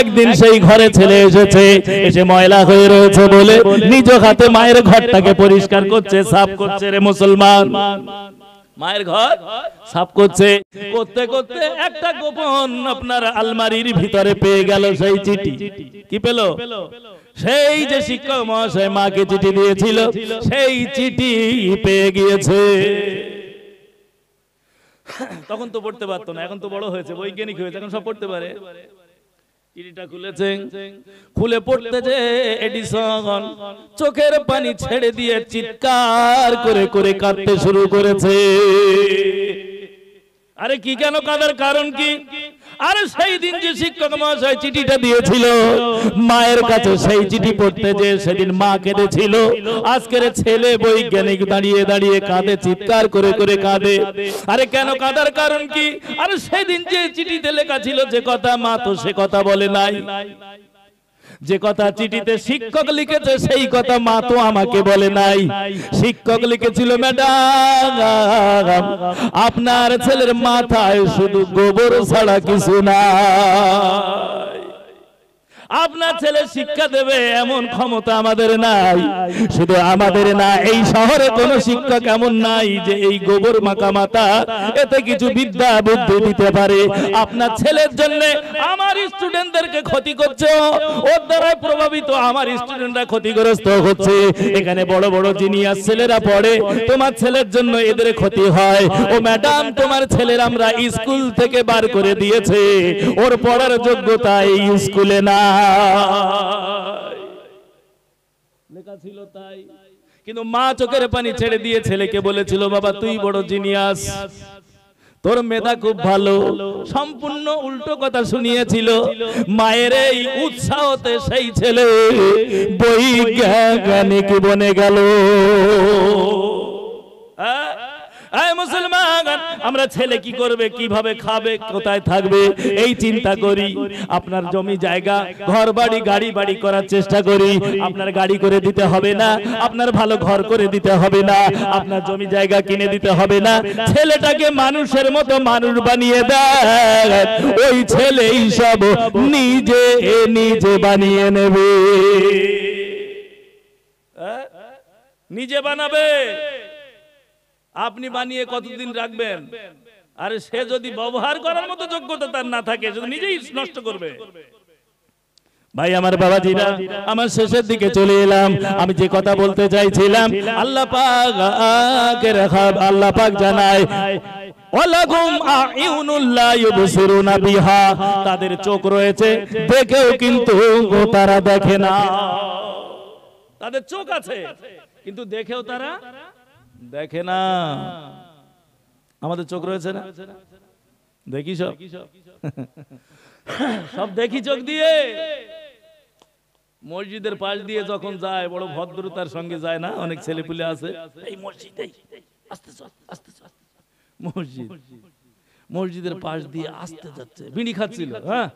একদিন সেই ঘরে ছেলে এসেছে, এসে ময়লা হয়ে রয়েছে বলে নিজ হাতে মায়ের ঘরটাকে পরিষ্কার করছে, সাফ করছে রে মুসলমান। মায়ের ঘর সাফ করছে, করতে করতে একটা গোপন আপনার আলমারির ভিতরে পেয়ে গেল সেই চিঠি। কি পেল? সেই যে শিক্ষক মহাশয় মাকে চিঠি দিয়েছিল, সেই চিঠি পেয়ে গিয়েছে। তখন তো পড়তে পারতো না, এখন তো বড় হয়েছে, বৈজ্ঞানিক হয়েছে, এখন সব পড়তে পারে। চিঠিটা খুলেছে, খুলে পড়তে যে এডিসন চোখের পানি ছেড়ে দিয়ে চিৎকার করে করে কাঁদতে শুরু করেছে। আরে কি, কেন কাঁদার কারণ কি? আরে সেই দিন যে শিক্ষক মহাশয় চিঠিটা দিয়েছিল মায়ের কাছে, সেই চিঠি পড়তে যে সেদিন মা কেঁদেছিল। আজকের ছেলে বৈজ্ঞানিক দাঁড়িয়ে দাঁড়িয়ে কাঁদে, চিৎকার করে করে কাঁদে। আরে কেন কাঁদার কারণ কি? আরে সেদিন যে চিঠিতে লেখা ছিল যে কথা, মা তো সে কথা বলে নাই। যে কথা চিঠিতে শিক্ষক লিখেছে সেই কথা মা তো আমাকে বলে নাই। শিক্ষক লিখেছিল, ম্যাডাম আপনার ছেলের মাথায় শুধু গোবর ছাড়া কিছু নাই, আপনার ছেলে শিক্ষা দেবে এমন ক্ষমতা আমাদের নাই। শুধু আমাদের না, এই শহরে কোনো শিক্ষক এমন নাই যে এই গোবর মাখা মাথা এতে কিছু বিদ্যা বুদ্ধি দিতে পারে। আপনার ছেলের জন্য আমার স্টুডেন্টদেরকে ক্ষতি করছে, ওর দ্বারা প্রভাবিত আমার স্টুডেন্টরা ক্ষতিগ্রস্ত হচ্ছে। এখানে বড় বড় জিনিয়াস ছেলেরা পড়ে, তোমার ছেলের জন্য এদের ক্ষতি হয়। ও ম্যাডাম, তোমার ছেলের আমরা স্কুল থেকে বার করে দিয়েছে, ওর পড়ার যোগ্যতা এই স্কুলে না, লেখা ছিল তাই। কিন্তু মা চোখের পানি ছেড়ে দিয়ে ছেলেকে বলেছিল, বাবা তুই বড় জিনিয়াস, তোর মেধা খুব ভালো। সম্পূর্ণ উল্টো কথা শুনিয়েছিল। মায়ের এই উৎসাহতে সেই ছেলে বৈজ্ঞানিক বনে গেল। মুসলমান, আমরা ছেলে কি করবে, কিভাবে খাবে, কোথায় থাকবে এই চিন্তা করি। আপনার জমি জায়গা, ঘর বাড়ি, গাড়ি বাড়ি করার চেষ্টা করি। আপনার গাড়ি করে দিতে হবে না, আপনার ভালো ঘর করে দিতে হবে না, আপনার জমি জায়গা কিনে দিতে হবে না। ছেলেটাকে মানুষের মতো মানুষ বানিয়ে দেয়, ওই ছেলেই সব নিজে নিজে বানিয়ে নেবে। নিজে বানাবে, আপনি বানিয়ে কতদিন রাখবেন? আরে সে যদি ব্যবহার করার মতো যোগ্যতা তার না থাকে, যদি নিজেই নষ্ট করবে। ভাই আমার বাবাজিরা, আমার শেষের দিকে চলে এলাম। আমি যে কথা বলতে চাইছিলাম, আল্লাহ পাক জানায়, ওয়ালাকুম আ'ইউনুল লা ইউবসিরুনা বিহা, তাদের চোখ রয়েছে, দেখেও কিন্তু তারা দেখে না। তাদের চোখ আছে কিন্তু দেখেও তারা দেখে না। আমাদের চোখ রয়েছে না, দেখি সব সব দেখি চোখ দিয়ে। মসজিদের পাশ দিয়ে যখন যায়, বড় ভদ্রতার সঙ্গে যায় না, অনেক ছেলেপুলে আছে, এই মসজিদ, আস্তে আস্তে মসজিদ, মসজিদের পাশ দিয়ে আসতে যাচ্ছে, বিড়ি খাচ্ছিল, হ্যাঁ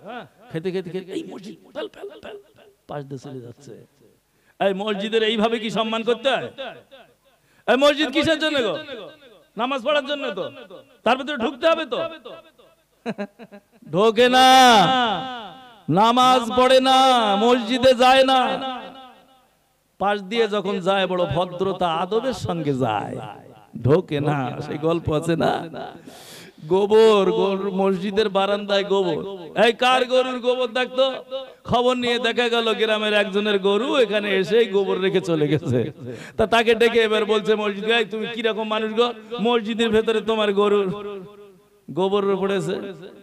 খেতে খেতে খেতে এই মসজিদ পাশ দিয়ে চলে যাচ্ছে। এই মসজিদের এইভাবে কি সম্মান করতে হয়? এই মসজিদ কিসের জন্য গো? নামাজ পড়ার জন্য তো, তার ভিতরে ঢুকতে হবে তো, ঢোকে না, নামাজ পড়ে না, মসজিদে যায় না। পাশ দিয়ে যখন যায় বড় ভদ্রতা আদবের সঙ্গে যায়, ঢোকে না। সেই গল্প আছে না, গোবর মসজিদের বারান্দায় গোবর, এই কার গরুর গোবর দেখতো, খবর নিয়ে দেখা গেল গ্রামের একজনের গরু এখানে এসে গোবর রেখে চলে গেছে। তা তাকে ডেকে এবার বলছে মসজিদ, তুমি কিরকম মানুষ গো, মসজিদের ভেতরে তোমার গরুর গোবর পড়েছে।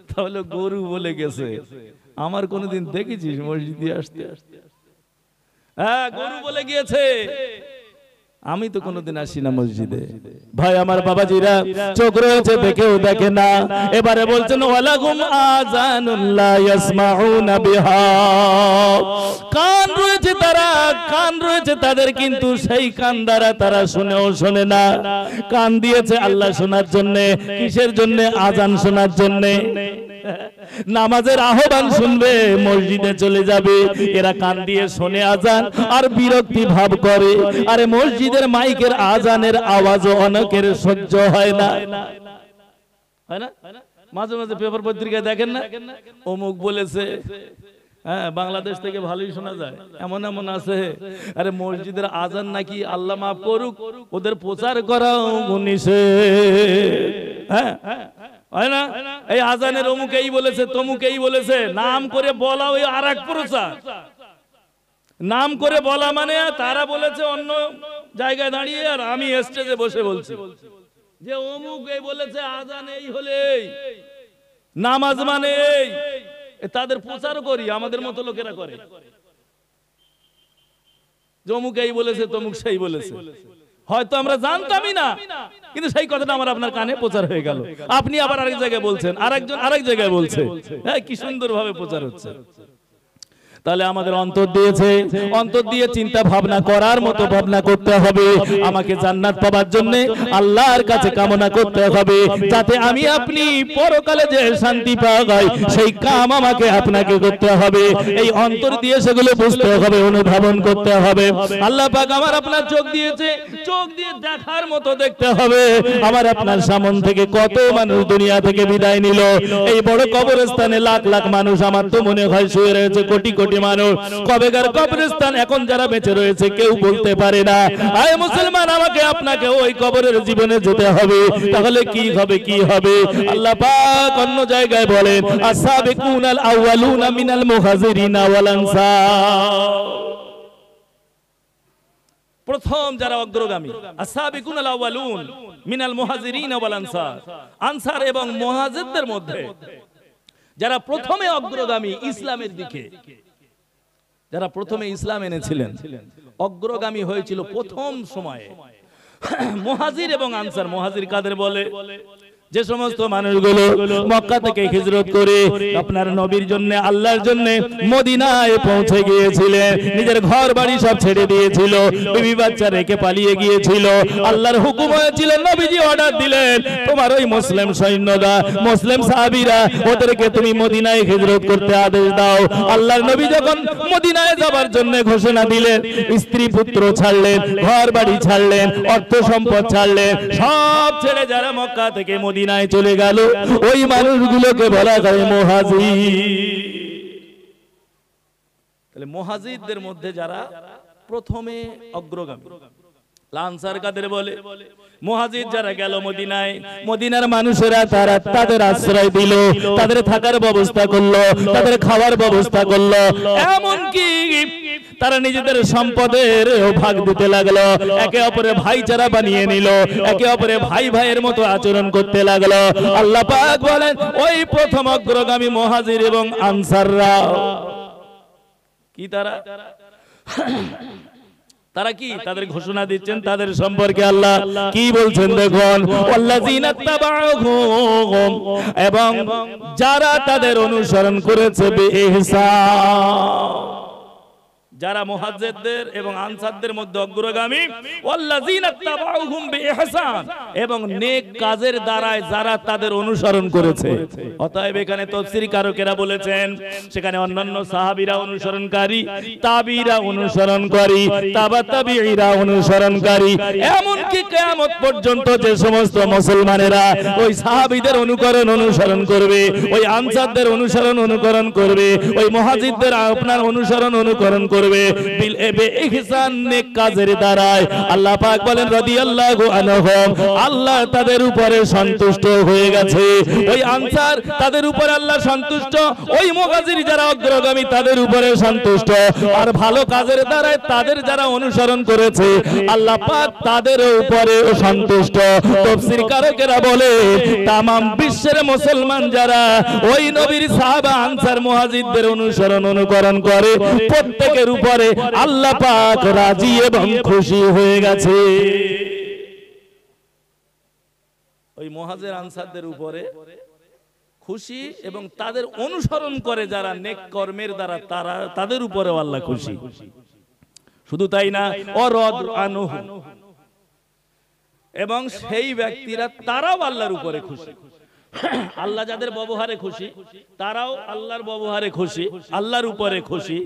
তাহলে গরু বলে গেছে, আমার কোনোদিন দেখেছিস মসজিদে আসতে আসতে? হ্যাঁ গরু বলে গিয়েছে, আমি তো কোনোদিন আসি না মসজিদে। ভাই আমার বাবাজিরা, চোখ রয়েছে দেখেও দেখে না। এবারে বলছেন ওয়ালাকুম আযানুল লা ইয়াসমাউনা বিহা, কান রয়েছে তারা, কান রয়েছে তাদের, কিন্তু সেই কান দ্বারা তারা শুনেও শোনে না। কান দিয়েছে আল্লাহ শোনার জন্য, কিসের জন্য? আযান শোনার জন্য। নামাজের আহ্বান শুনবে, মসজিদে চলে যাবে, এরা কান দিয়ে শোনে আযান আর বিরক্তি ভাব করে। আরে মসজিদের মাইকের আযানের আওয়াজও অনেকের সহ্য হয় না, হয় না? মাঝে মাঝে পেপার পত্রিকায় দেখেন না, অমুক বলেছে, হ্যাঁ বাংলাদেশ থেকে ভালোই শোনা যায়, এমন এমন আছে। আরে মসজিদের আযান নাকি আল্লাহ মাফ করুক, ওদের প্রচার করাও নিষেধ, হ্যাঁ হয় না? এই আযানের অমুক এই বলেছে, তমুক এই বলেছে, নাম করে বলা ওই আরেক প্রচার। নাম করে বলা মানে তারা বলেছে অন্য জায়গায় দাঁড়িয়ে, আর আমি স্টেজে বসে বলছি যে অমুক এই বলেছে, আযান এই হলে নামাজ মানে এই, তাদের প্রচার করি আমাদের মতো লোকেরা করে, যে অমুক এই বলেছে, তমুক সেই বলেছে। হয়তো আমরা জানতামই না, কিন্তু সেই কথাটা আমার আপনার কানে প্রচার হয়ে গেল। আপনি আবার আরেক জায়গায় বলছেন, আরেকজন আরেক জায়গায় বলছে, হ্যাঁ কি সুন্দরভাবে প্রচার হচ্ছে। তাহলে আমাদের অন্তর দিয়েছে, অন্তর দিয়ে চিন্তা ভাবনা করার মতো ভাবনা করতে হবে। আমাকে জান্নাত পাওয়ার জন্য আল্লাহর কাছে কামনা করতে হবে, যাতে আমি আপনি পরকালে যে শান্তি পাওয়া যায় সেই কাম আমাকে আপনাকে করতে হবে। এই অন্তর দিয়ে সেগুলো বুঝতে হবে, অনুধাবন করতে হবে। আল্লাহ পাক আমার আপনার চোখ দিয়েছে, চোখ দিয়ে দেখার মতো দেখতে হবে। আমার আপনার সামনে থেকে কত মানুষ দুনিয়া থেকে বিদায় নিল। এই বড় কবরস্থানে লাখ লাখ মানুষ আমার তো মনে হয় শুয়ে রয়েছে, কোটি কোটি কোটি মানুষ, কবেকার কবরস্থান এখন যারা বেঁচে রয়েছে কেউ বলতে পারে না। আয় মুসলমান, আমাকে আপনাকে ওই কবরের জীবনে যেতে হবে, তাহলে কি হবে কি হবে? আল্লাহ পাক অন্য জায়গায় বলেন আস-সাবিকুনাল আউয়ালুনা মিনাল মুহাজিরিনা ওয়াল আনসার, প্রথম যারা অগ্রগামী আস-সাবিকুনাল আউয়ালুন মিনাল মুহাজিরিনা ওয়াল আনসার, আনসার এবং মুহাজিরদের মধ্যে যারা প্রথমে অগ্রগামী ইসলামের দিকে, যারা প্রথমে ইসলাম এনেছিলেন, অগ্রগামী হয়েছিল প্রথম সময়ে মুহাজির এবং আনসার। মুহাজির কাদের বলে? যে সমস্ত মানুষগুলো মক্কা থেকে হিজরত করে আপনার নবীর জন্য, আল্লাহর জন্য মদিনায় পৌঁছে গিয়েছিলেন, নিজের ঘর বাড়ি সব ছেড়ে দিয়েছিল, বিবি বাচ্চা রেখে পালিয়ে গিয়েছিল। আল্লাহর হুকুম হয়েছিল, নবীজি অর্ডার দিলেন, তোমার ওই মুসলিম সৈন্যরা, মুসলিম সাহাবীরা, ওদেরকে তুমি মদিনায় হিজরত করতে আদেশ দাও। আল্লাহর নবী যখন মদিনায় যাবার জন্য ঘোষণা দিলেন, স্ত্রী পুত্র ছাড়লেন, ঘর বাড়ি ছাড়লেন, অর্থ সম্পদ ছাড়লেন, সব ছেড়ে যারা মক্কা থেকে মদিনায় চলে গেল, ওই মানুষগুলোকে বলা হয় মুহাজির। তাহলে মুহাজিরদের মধ্যে যারা প্রথমে অগ্রগামী। আনসার কাদের বলে? মুহাজির যারা গেল মদিনায়, মদিনার মানুষেরা তারা তাদের আশ্রয় দিল, তাদের থাকার ব্যবস্থা করলো, তাদের খাওয়ার ব্যবস্থা করলো, এমনকি তারা নিজেদের সম্পদের ভাগ দিতে লাগলো, একে অপরে ভাইচারা বানিয়ে নিল, একে অপরে ভাই ভাইয়ের মতো আচরণ করতে লাগলো। আল্লাহ পাক বলেন ওই প্রথম অগ্রগামী মুহাজির এবং আনসাররা কি, তারা কি তাদের ঘোষণা দিচ্ছেন, তাদের সম্পর্কে আল্লাহ কি বলছেন দেখুন, ওয়াল্লাযিনা তাবাউহুম, এবং যারা তাদের অনুসরণ করেছে বিইহসান, যারা মুহাজিরদের এবং আনসারদের মধ্যে অগ্রগামী, ওয়াল্লাযিনা তাবাউহুম বিইহসান, এবং নেক কাজের দ্বারা যারা তাদের অনুসরণ করেছে। অতএব এখানে তাফসীর কারকেরা বলেছেন, সেখানে অন্যান্য সাহাবীরা অনুসরণকারী, তাবিঈরা অনুসরণকারী, তাবিঈরা অনুসরণকারী, এমনকি কিয়ামত পর্যন্ত যে সমস্ত মুসলমানেরা ওই সাহাবীদের অনুসরণ করবে, ওই আনসারদের অনুকরণ করবে, ওই মুহাজিরদের আপনার অনুকরণ করবে বিল ইহসান, নেক কাজের দ্বারায়, আল্লাহ পাক বলেন রাদিয়াল্লাহু আনহুম, আল্লাহ তাদের উপরে সন্তুষ্ট হয়ে গেছে। ওই আনসার তাদের উপরে আল্লাহ সন্তুষ্ট, ওই মুহাজির যারা অগ্রগামী তাদের উপরে সন্তুষ্ট, আর ভালো কাজের দ্বারায় তাদের যারা অনুসরণ করেছে আল্লাহ পাক তাদের উপরে সন্তুষ্ট। তাফসীর কারকেরা বলে তামাম বিশ্বের মুসলমান যারা ওই নবীর সাহাবা, আনসার, মুহাজিরদের অনুকরণ করে, প্রত্যেকের উপরে আল্লাহ পাক রাজি এবং খুশি হয়ে গেছে। ওই মুহাজির আনসারদের উপরে খুশি এবং তাদের অনুসরণ করে যারা নেক কর্মের দ্বারা, তাদের উপরেও আল্লাহ খুশি। শুধু তাই না, অরদ আনহু, এবং সেই ব্যক্তিরা তারাও আল্লাহর উপরে খুশি। আল্লাহ যাদের ব্যবহারে খুশি তারাও আল্লাহর ব্যবহারে খুশি, আল্লাহর উপরে খুশি।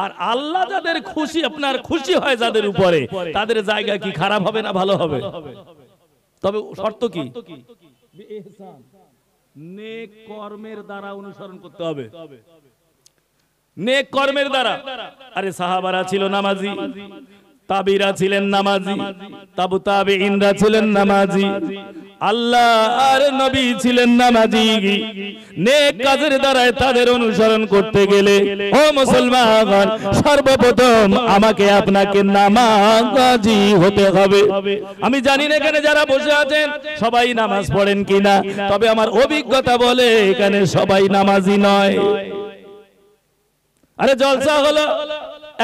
আর আল্লাহ যাদের খুশি, আপনার খুশি হয় যাদের উপরে, তাদের জায়গা কি খারাপ হবে না ভালো হবে? তবে শর্ত কি? নেক কর্মের দ্বারা অনুসরণ করতে হবে, নেক কর্মের দ্বারা। আরে সাহাবারা ছিল নামাজি, তাবিরা ছিলেন নামাজি, তাবিঈনরা ছিলেন নামাজি, আল্লাহ আর নবী ছিলেন নামাজি। নেক কাজের দ্বারা তাদের অনুসরণ করতে গেলে ও মুসলমান, সর্বপ্রথম আমাকে আপনাকে নামাজি হতে হবে। আমি জানি না এখানে যারা বসে আছেন সবাই নামাজ পড়েন কিনা, তবে আমার অভিজ্ঞতা বলে এখানে সবাই নামাজি নয়। আরে জলসা হলো,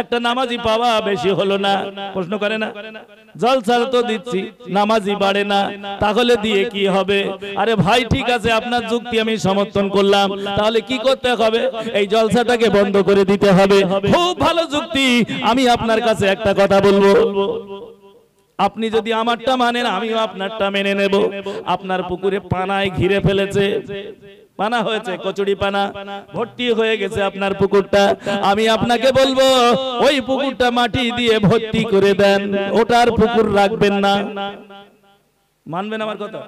একটা নামাজি পাওয়া বেশি হলো না, প্রশ্ন করে না? জলসা তো দিচ্ছি, নামাজি বাড়ে না, তাহলে দিয়ে কি হবে? আরে ভাই ঠিক আছে, আপনার যুক্তি আমি সমর্থন করলাম, তাহলে কি করতে হবে? এই জলসাটাকে বন্ধ করে দিতে হবে। খুব ভালো যুক্তি। আমি আপনার কাছে একটা কথা বলবো, আপনি যদি আমারটা মানেন আমিও আপনারটা মেনে নেব। আপনার পুকুরে পানায় ঘিরে ফেলেছে, পানা হয়েছে, কচুরি পানা ভর্তি হয়ে গেছে আপনার পুকুরটা, আমি আপনাকে বলবো ওই পুকুরটা মাটি দিয়ে ভর্তি করে দেন, ওটার পুকুর রাখবেন না। মানবেন আমার কথা?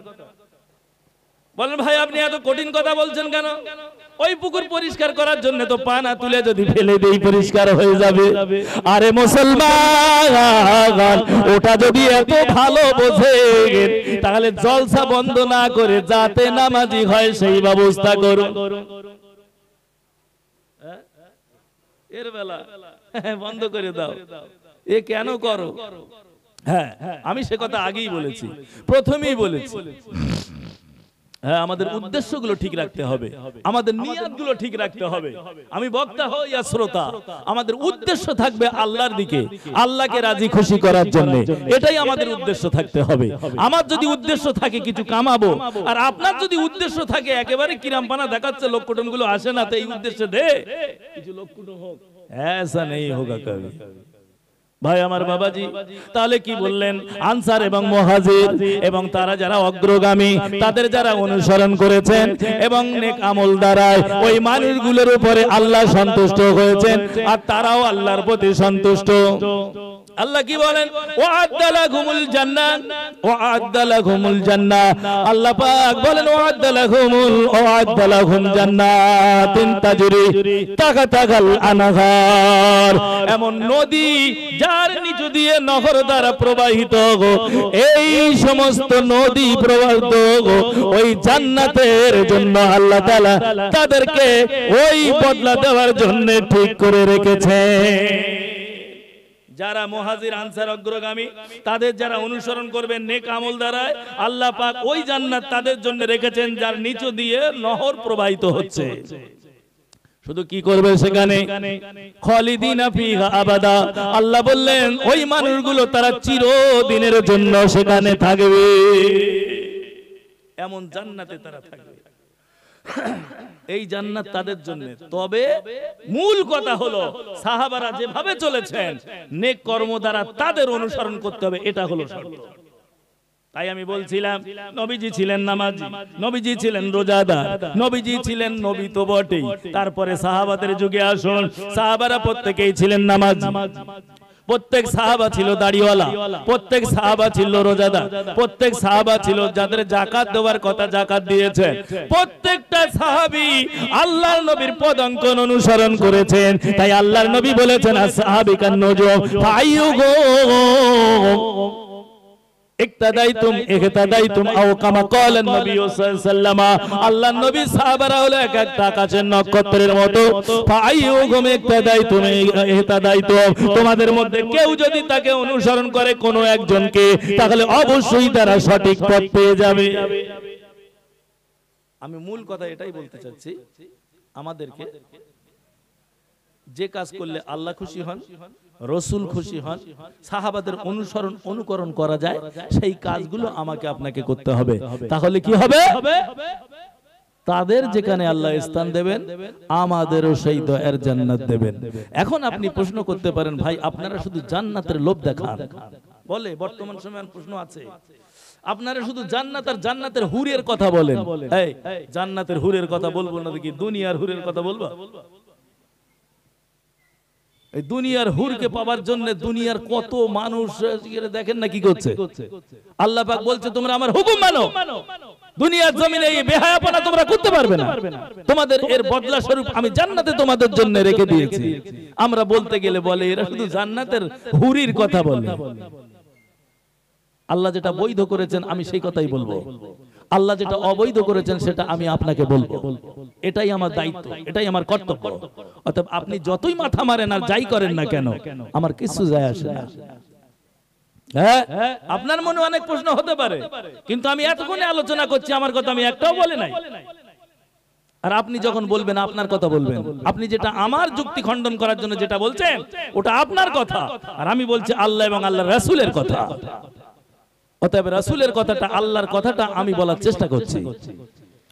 বলেন ভাই আপনি এত কঠিন কথা বলছেন কেন? ওই পুকুর পরিষ্কার করার জন্য তো পা না তুলে যদি ফেলে দেই পরিষ্কার হয়ে যাবে। আরে মুসলমান, ওটা যদি এত ভালো বোঝে তাহলে জলসা বন্ধ না করে যাতে নামাজি হয় সেই ব্যবস্থা করুন। এর বেলা বন্ধ করে দাও, এ কেন করো? হ্যাঁ, আমি সে কথা আগেই বলেছি, প্রথমেই বলেছি। হ্যাঁ, আমাদের উদ্দেশ্যগুলো ঠিক রাখতে হবে, আমাদের নিয়তগুলো ঠিক রাখতে হবে। আমি বক্তা হই ইয়া শ্রোতা, আমাদের উদ্দেশ্য থাকবে আল্লাহর দিকে, আল্লাহকে রাজি খুশি করার জন্য। এটাই আমাদের উদ্দেশ্য থাকতে হবে। আমার যদি উদ্দেশ্য থাকে কিছু কামাবো, আর আপনার যদি উদ্দেশ্য থাকে একেবারে কিরামপানা দেখাচ্ছে, লোক কুটুমগুলো আসে না, তো এই উদ্দেশ্যে দে কিছু লোক কুটুম হোক, ऐसा नहीं होगा कभी। ভাই আমার বাবাজি, তাহলে কি বললেন? আনসার এবং মুহাজির এবং তারা যারা অগ্রগামী, তাদের যারা অনুসরণ করেছেন এবং নেক আমল দ্বারা ওই মানুষগুলোর উপরে আল্লাহ সন্তুষ্ট হয়েছেন, আর তারাও আল্লাহর প্রতি সন্তুষ্ট। আল্লাহ কি বলেন? ওয়া'আদ্দা লাহুমুল জান্নাহ, ওয়া'আদ্দা লাহুমুল জান্নাহ। আল্লাহ পাক বলেন ওয়া'আদ্দা লাহুম জান্নাতিন তাজরি তাহতাল আনহার। এমন নদী যার নিচু দিয়ে নহর দ্বারা প্রবাহিত, এই সমস্ত নদী প্রবাহিত ওই জান্নাতের জন্য আল্লাহ তাআলা তাদেরকে ওই বদলা দেওয়ার জন্য ঠিক করে রেখেছে। যারা মুহাজির আনসার অগ্রগামী, তাদের যারা অনুসরণ করবেন নেক আমল দ্বারা, আল্লাহ পাক ওই জান্নাত তাদের জন্য রেখেছেন যার নিচু দিয়ে নহর প্রবাহিত হচ্ছে। শুধু কি করবে সেখানে? খালিদিনা ফিহা আবাদা। আল্লাহ বললেন ওই মানুষগুলো তারা চিরদিনের জন্য সেখানে থাকবে, এমন জান্নাতে তারা থাকবে। এই জান্নাত তাদের জন্য। তবে মূল কথা হলো সাহাবারা যেভাবে চলেছেন নেক কর্ম দ্বারা তাদের অনুসরণ করতে হবে, এটা হলো শর্ত। তাই আমি বলছিলাম নবীজি ছিলেন নামাজি, নবীজি ছিলেন রোজাদার, নবীজি ছিলেন নবী তো বটেই। তারপরে সাহাবাদের যুগে আসুন, সাহাবারা প্রত্যেকেই ছিলেন নামাজি, প্রত্যেক সাহাবা ছিল দাড়িওয়ালা, প্রত্যেক সাহাবা ছিল রোজাদার, প্রত্যেক সাহাবা ছিল যাদের যাকাত দেওয়ার কথা যাকাত দিয়েছে। প্রত্যেকটা সাহাবী আল্লাহর নবীর পদাঙ্কন অনুসরণ করেছেন। তাই আল্লাহর নবী বলেছেন আসহাবিকান নুজুম ফাআইয়ুহুম ইক্তাদাইতুম ইহতাদাইতুম আও কামা ক্বালা নবী সাল্লাল্লাহু আলাইহি ওয়াসাল্লাম। আল্লাহর নবী সাহাবারা হলো এক একটা আকাশের নক্ষত্রের মতো। ফাআইয়ুহুম ইক্তাদাইতুম ইহতাদাইতুম, তোমাদের মধ্যে কেউ যদি তাকে অনুসরণ করে কোনো একজনকে, তাহলে অবশ্যই তারা সঠিক পথ পেয়ে যাবে। আমি মূল কথা এটাই বলতে চাচ্ছি, আমাদেরকে যে কাজ করলে আল্লাহ খুশি হন, রাসূল খুশি হন, সাহাবাদের অনুসরণ অনুকরণ করা যায়, সেই কাজগুলো আমাকে আপনাকে করতে হবে। তাহলে কি হবে? তাদের যেখানে আল্লাহ স্থান দেবেন, আমাদেরও সেই দয়ার জান্নাত দেবেন। এখন আপনি প্রশ্ন করতে পারেন, ভাই আপনারা শুধু জান্নাতের লোভ দেখান, বলে বর্তমান সময়ে প্রশ্ন আছে, আপনারা শুধু জান্নাত আর জান্নাতের হুরের কথা বলেন। এই জান্নাতের হুরের কথা বলবো না দেখি দুনিয়ার হুরের কথা বলবো? এই দুনিয়ার হুরকে পাওয়ার জন্য দুনিয়ার কত মানুষ দেখেন না কি করছে। আল্লাহ পাক বলছে তোমরা আমার হুকুম মানো, দুনিয়ার জমিনে এই বেহায়াপনা তোমরা করতে পারবে না, তোমাদের এর বদলা স্বরূপ আমি জান্নাতে তোমাদের জন্য রেখে দিয়েছি। আমরা বলতে গেলে বলে এরা শুধু জান্নাতের হুরির কথা বলে। আল্লাহ যেটা বৈধ করেছেন আমি সেই কথাই বলবো, আল্লাহ যেটা অবৈধ করেছেন সেটা আমি আপনাকে বলবো। এটাই আমার দায়িত্ব, এটাই আমার কর্তব্য। অতএব আপনি যতই মাথা মারেন আর যাই করেন না কেন, আমার কিছু যায় আসে না। হ্যাঁ, আপনার মনে অনেক প্রশ্ন হতে পারে, কিন্তু আমি এতক্ষণে আলোচনা করছি, আমার কথা আমি একটাও বলে নাই। আর আপনি যখন বলবেন আপনার কথা বলবেন, আপনি যেটা আমার যুক্তি খণ্ডন করার জন্য যেটা বলছেন ওটা আপনার কথা, আর আমি বলছি আল্লাহ এবং আল্লাহর রাসূলের কথা। অতএব রাসূলের কথাটা, আল্লাহর কথাটা আমি বলার চেষ্টা করছি।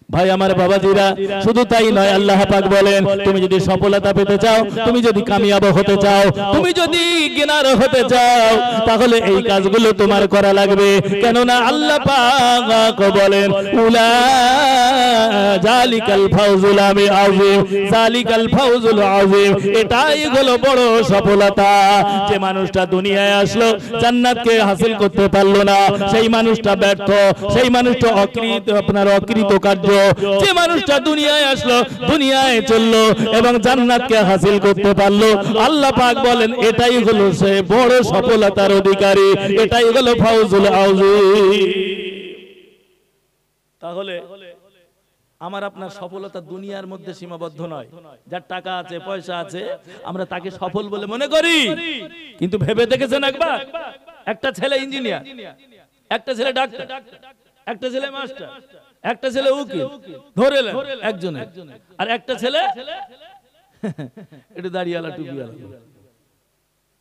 ভাই আমার বাবাজিরা, শুধু তাই নয়, আল্লাহ পাক বলেন তুমি যদি সফলতা পেতে চাও, তুমি যদি কামিয়াব হতে চাও, তুমি যদি গিনার হতে চাও, তাহলে এই কাজগুলো তোমার করা লাগবে। কেননা আল্লাহ পাক বলেন উলা জালিকাল ফাউজুল আযীম, জালিকাল ফাউজুল আযীম, এটাই হলো বড় সফলতা। যে মানুষটা দুনিয়ায় আসলো জান্নাতকে হাসিল করতে পারলো না, সেই মানুষটা ব্যর্থ, সেই মানুষটা অকৃতকার্য। যে মানুষটা দুনিয়ায় আসলো, দুনিয়ায় চললো এবং জান্নাতকে হাসিল করতে পারলো, আল্লাহ পাক বলেন এটাই হলো সে বড় সফলতার অধিকারী, এটাই হলো ফাউজুল আযীম। তাহলে আমার আপনার সফলতা দুনিয়ার মধ্যে সীমাবদ্ধ নয়। যার টাকা আছে, পয়সা আছে, আমরা তাকে সফল বলে মনে করি। কিন্তু ভেবে দেখেছেন একবার, একটা ছেলে ইঞ্জিনিয়ার, একটা ছেলে ডাক্তার, একটা ছেলে মাস্টার, একটা ছেলে উকিল ধরেলেন একজনের, আর একটা ছেলে একটু দাড়িওয়ালা টুপিওয়ালা।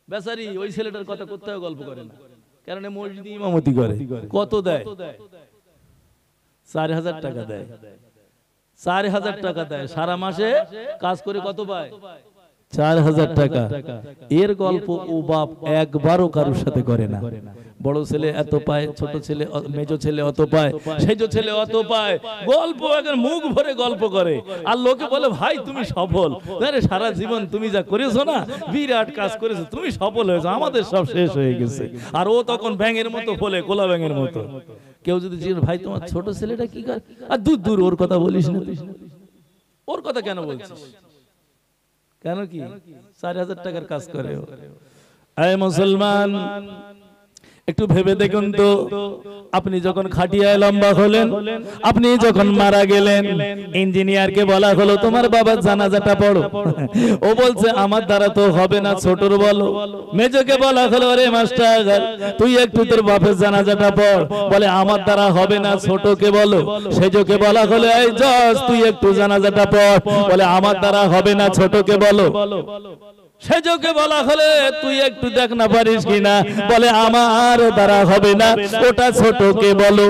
বেচারি ওই ছেলেটার কথা কোথাও গল্প করে না, কারণ মসজিদে ইমামতি করে। কত দেয়? 4000 টাকা দেয়। 4000 টাকা দেয়, সারা মাসে কাজ করে কত পায়? 4000 টাকা। এর গল্প ও বাপ একবারও কারোর সাথে করে না। বড় ছেলে এত পায়, ছোট ছেলে, মেজো ছেলে অত পায়, সেজো ছেলে অত পায়, গল্প একদম মুখ ভরে গল্প করে। আর লোকে বলে ভাই তুমি সফল, আরে সারা জীবন তুমি যা করেছো না, বিরাট কাজ করেছো, তুমি সফল হয়েছো, আমাদের সব শেষ হয়ে গেছে। আর ও তখন ব্যাঙের মতো বলে, কোলা ব্যাঙের মতো। কেউ যদি জিজ্ঞেস ভাই তোমার ছোট ছেলেটা কি করে, আর দূর দূর ওর কথা বলিস না, ওর কথা কেন বলছিস? কেন কি 4000 টাকার কাজ করে? আয় মুসলমান, একটু ভেবে দেখুন তো, আপনি যখন খাটিয়ায় লম্বা হলেন, আপনি যখন মারা গেলেন, ইঞ্জিনিয়ারকে বলা হলো তোমার বাবার জানাজাটা পড়ো, ও বলছে আমার দ্বারা তো হবে না, ছোটর বলো। মেজোকে বলা হলো আরে মাস্টার তুই একটু তোর বাপের জানাজাটা পড়, বলে আমার দ্বারা হবে না, ছোটকে বলো। সেজোকে বলা হলো এই জজ তুই একটু জানাজাটা পড়, বলে আমার দ্বারা হবে না, ছোটকে বলো। সেজোকে বলা হলে তুই একটু দেখ না পারিস কিনা, বলে আমার দ্বারা হবে না, ওটা ছোটকে বলো।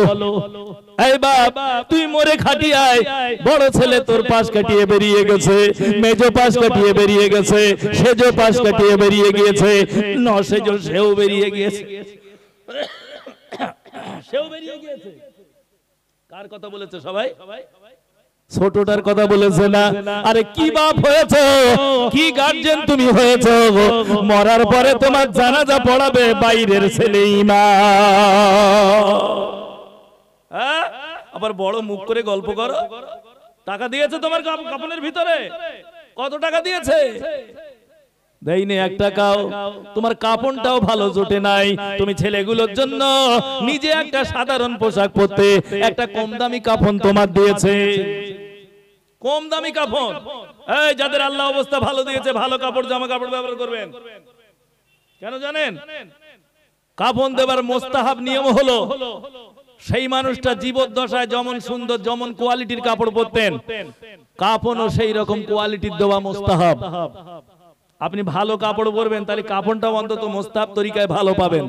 এই বাপ তুই মরে খাটিয়ায়, বড় ছেলে তোর পাশ কাটিয়ে বেরিয়ে গেছে, মেজো পাশ কাটিয়ে বেরিয়ে গেছে, সেজো পাশ কাটিয়ে বেরিয়ে গিয়েছে, সেজো সেও বেরিয়ে গিয়েছে, সেও বেরিয়ে গিয়েছে। কার কথা বলেছে সবাই? ছোটটার কথা বলেছে না। আরে কি বাপ হয়েছে, কি গার্জেন তুমি হয়েছে, মরার পরে তোমার জানাজা পড়াবে বাইরের ছেলে ইমাম। আবার বড় মুখ করে গল্প করো। টাকা দিয়েছে তোমার কাপড়ের ভিতরে? কত টাকা দিয়েছে? দেয়নি 1 টাকাও। তোমার কাপড়টাও ভালো জোটে নাই। তুমি ছেলেগুলোর জন্য নিজে একটা সাধারণ পোশাক পরতে, একটা কম দামি কাপড় তোমার দিয়েছে। কম দামি কাপড়। এই যাদের আল্লাহ অবস্থা ভালো দিয়েছে, ভালো কাপড় জামা কাপড় ব্যবহার করবেন। কেন জানেন? কাপড় দেবার মোস্তাহাব নিয়ম হলো সেই মানুষটা জীবদ্দশায় যেমন সুন্দর, যেমন কোয়ালিটির কাপড় পরতেন, কাপড়ও সেই রকম কোয়ালিটির দেওয়া মোস্তাহাব। আপনি ভালো কাপড় পরবেন, তাহলে কাপড়টা অন্তত মোস্তাহাব তরিকায় ভালো পাবেন।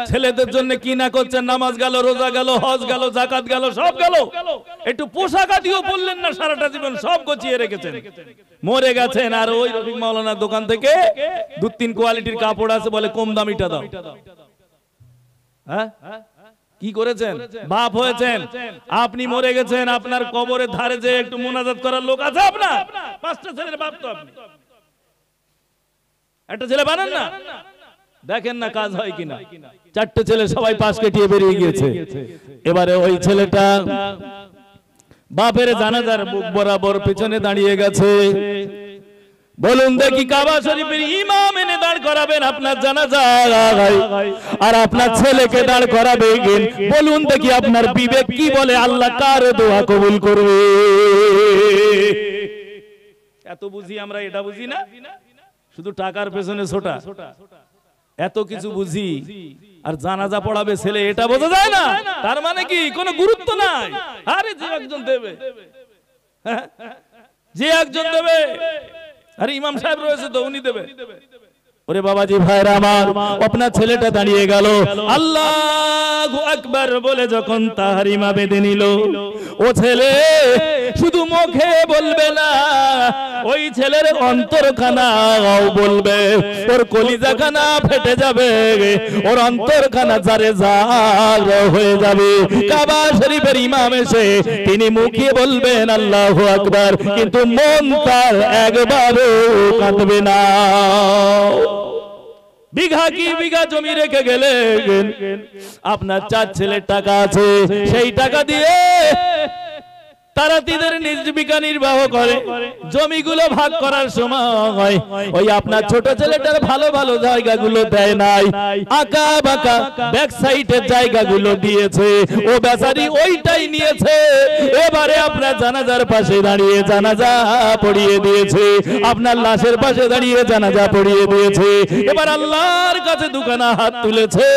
ছেলেদের জন্য কি না করছেন, নামাজ গেল, রোজা গেল, হজ গেল, যাকাত গেল, সব গেল, একটু পোশাক আদিও পরলেন না, সারাটা জীবন সব গছিয়ে রেখেছেন, মরে গেছেন। আর ওই রফিক মাওলানার দোকান থেকে 2-3 কোয়ালিটির কাপড় আছে, বলে কম দামিটা দাও। কি করেছেন? বাপ হয়েছেন, আপনি মরে গেছেন, আপনার কবরের ধারে যে একটু মোনাজাত করার লোক আছে আপনার? 5টা ছেলের বাপ তো আপনি, একটা ছেলে বানান না, দেখেন না কাজ হয় কিনা। 4টে ছেলে সবাই পাশ কেটিয়ে বেরিয়ে গিয়েছে। এবারে ওই ছেলেটা বাপের জানাজার বুক বরাবর পিছনে দাঁড়িয়ে গেছে। বলুন দেখি, কাবা শরীফের ইমাম এনে দাঁড় করাবেন আপনার জানাজায়, আর আপনার ছেলেকে দাঁড় করাবেন, বলুন দেখি আপনার বিবেক কি বলে? আল্লাহ কার দোয়া কবুল করবে? এত বুঝি আমরা, এটা বুঝি না, শুধু টাকার পেছনে ছোটা, এত কিছু বুঝি, আর জানাজা পড়াবে ছেলে, এটা বোঝা যায় না। তার মানে কি কোনো গুরুত্ব নাই? আরে যে একজন দেবে, যে একজন দেবে, আরে ইমাম সাহেব রয়েছে তো উনি দেবে। ওরে বাবাজি ভাইরা আমার, আপনার ছেলেটা দাঁড়িয়ে গেল, আল্লাহু আকবার বলে যখন তাহরিমা বেঁধে নিল, ও ছেলে শুধু মুখে বলবে না, ওই ছেলের অন্তরখানাও বলবে, ওর কলিজাখানা ফেটে যাবে, ওর অন্তরখানা জারে জার হয়ে যাবে। কাবা শরীফের ইমাম এসে তিনি মুখে বলবেন আল্লাহু আকবার, কিন্তু মন তার একবারও কাঁদবে না। বিঘা কি বিঘা জমি রেখে গেলেন, আপনার 4 ছেলের টাকা আছে, সেই টাকা দিয়ে তারা তাদের জীবিকা নির্বাহ করে। জমিগুলো ভাগ করার সময় ওই আপনার ছোট ছেলেটার ভালো ভালো জায়গাগুলো দেয় নাই, আঁকা বাঁকা ব্যাক সাইডের জায়গাগুলো দিয়েছে, ও বেচারি ওইটাই নিয়েছে। এবারে আপনার জানাজার পাশে দাঁড়িয়ে জানাজা পড়িয়ে দিয়েছে, আপনার লাশের পাশে দাঁড়িয়ে জানাজা পড়িয়ে দিয়েছে। এবার আল্লাহর কাছে দুখানা হাত তুলেছে,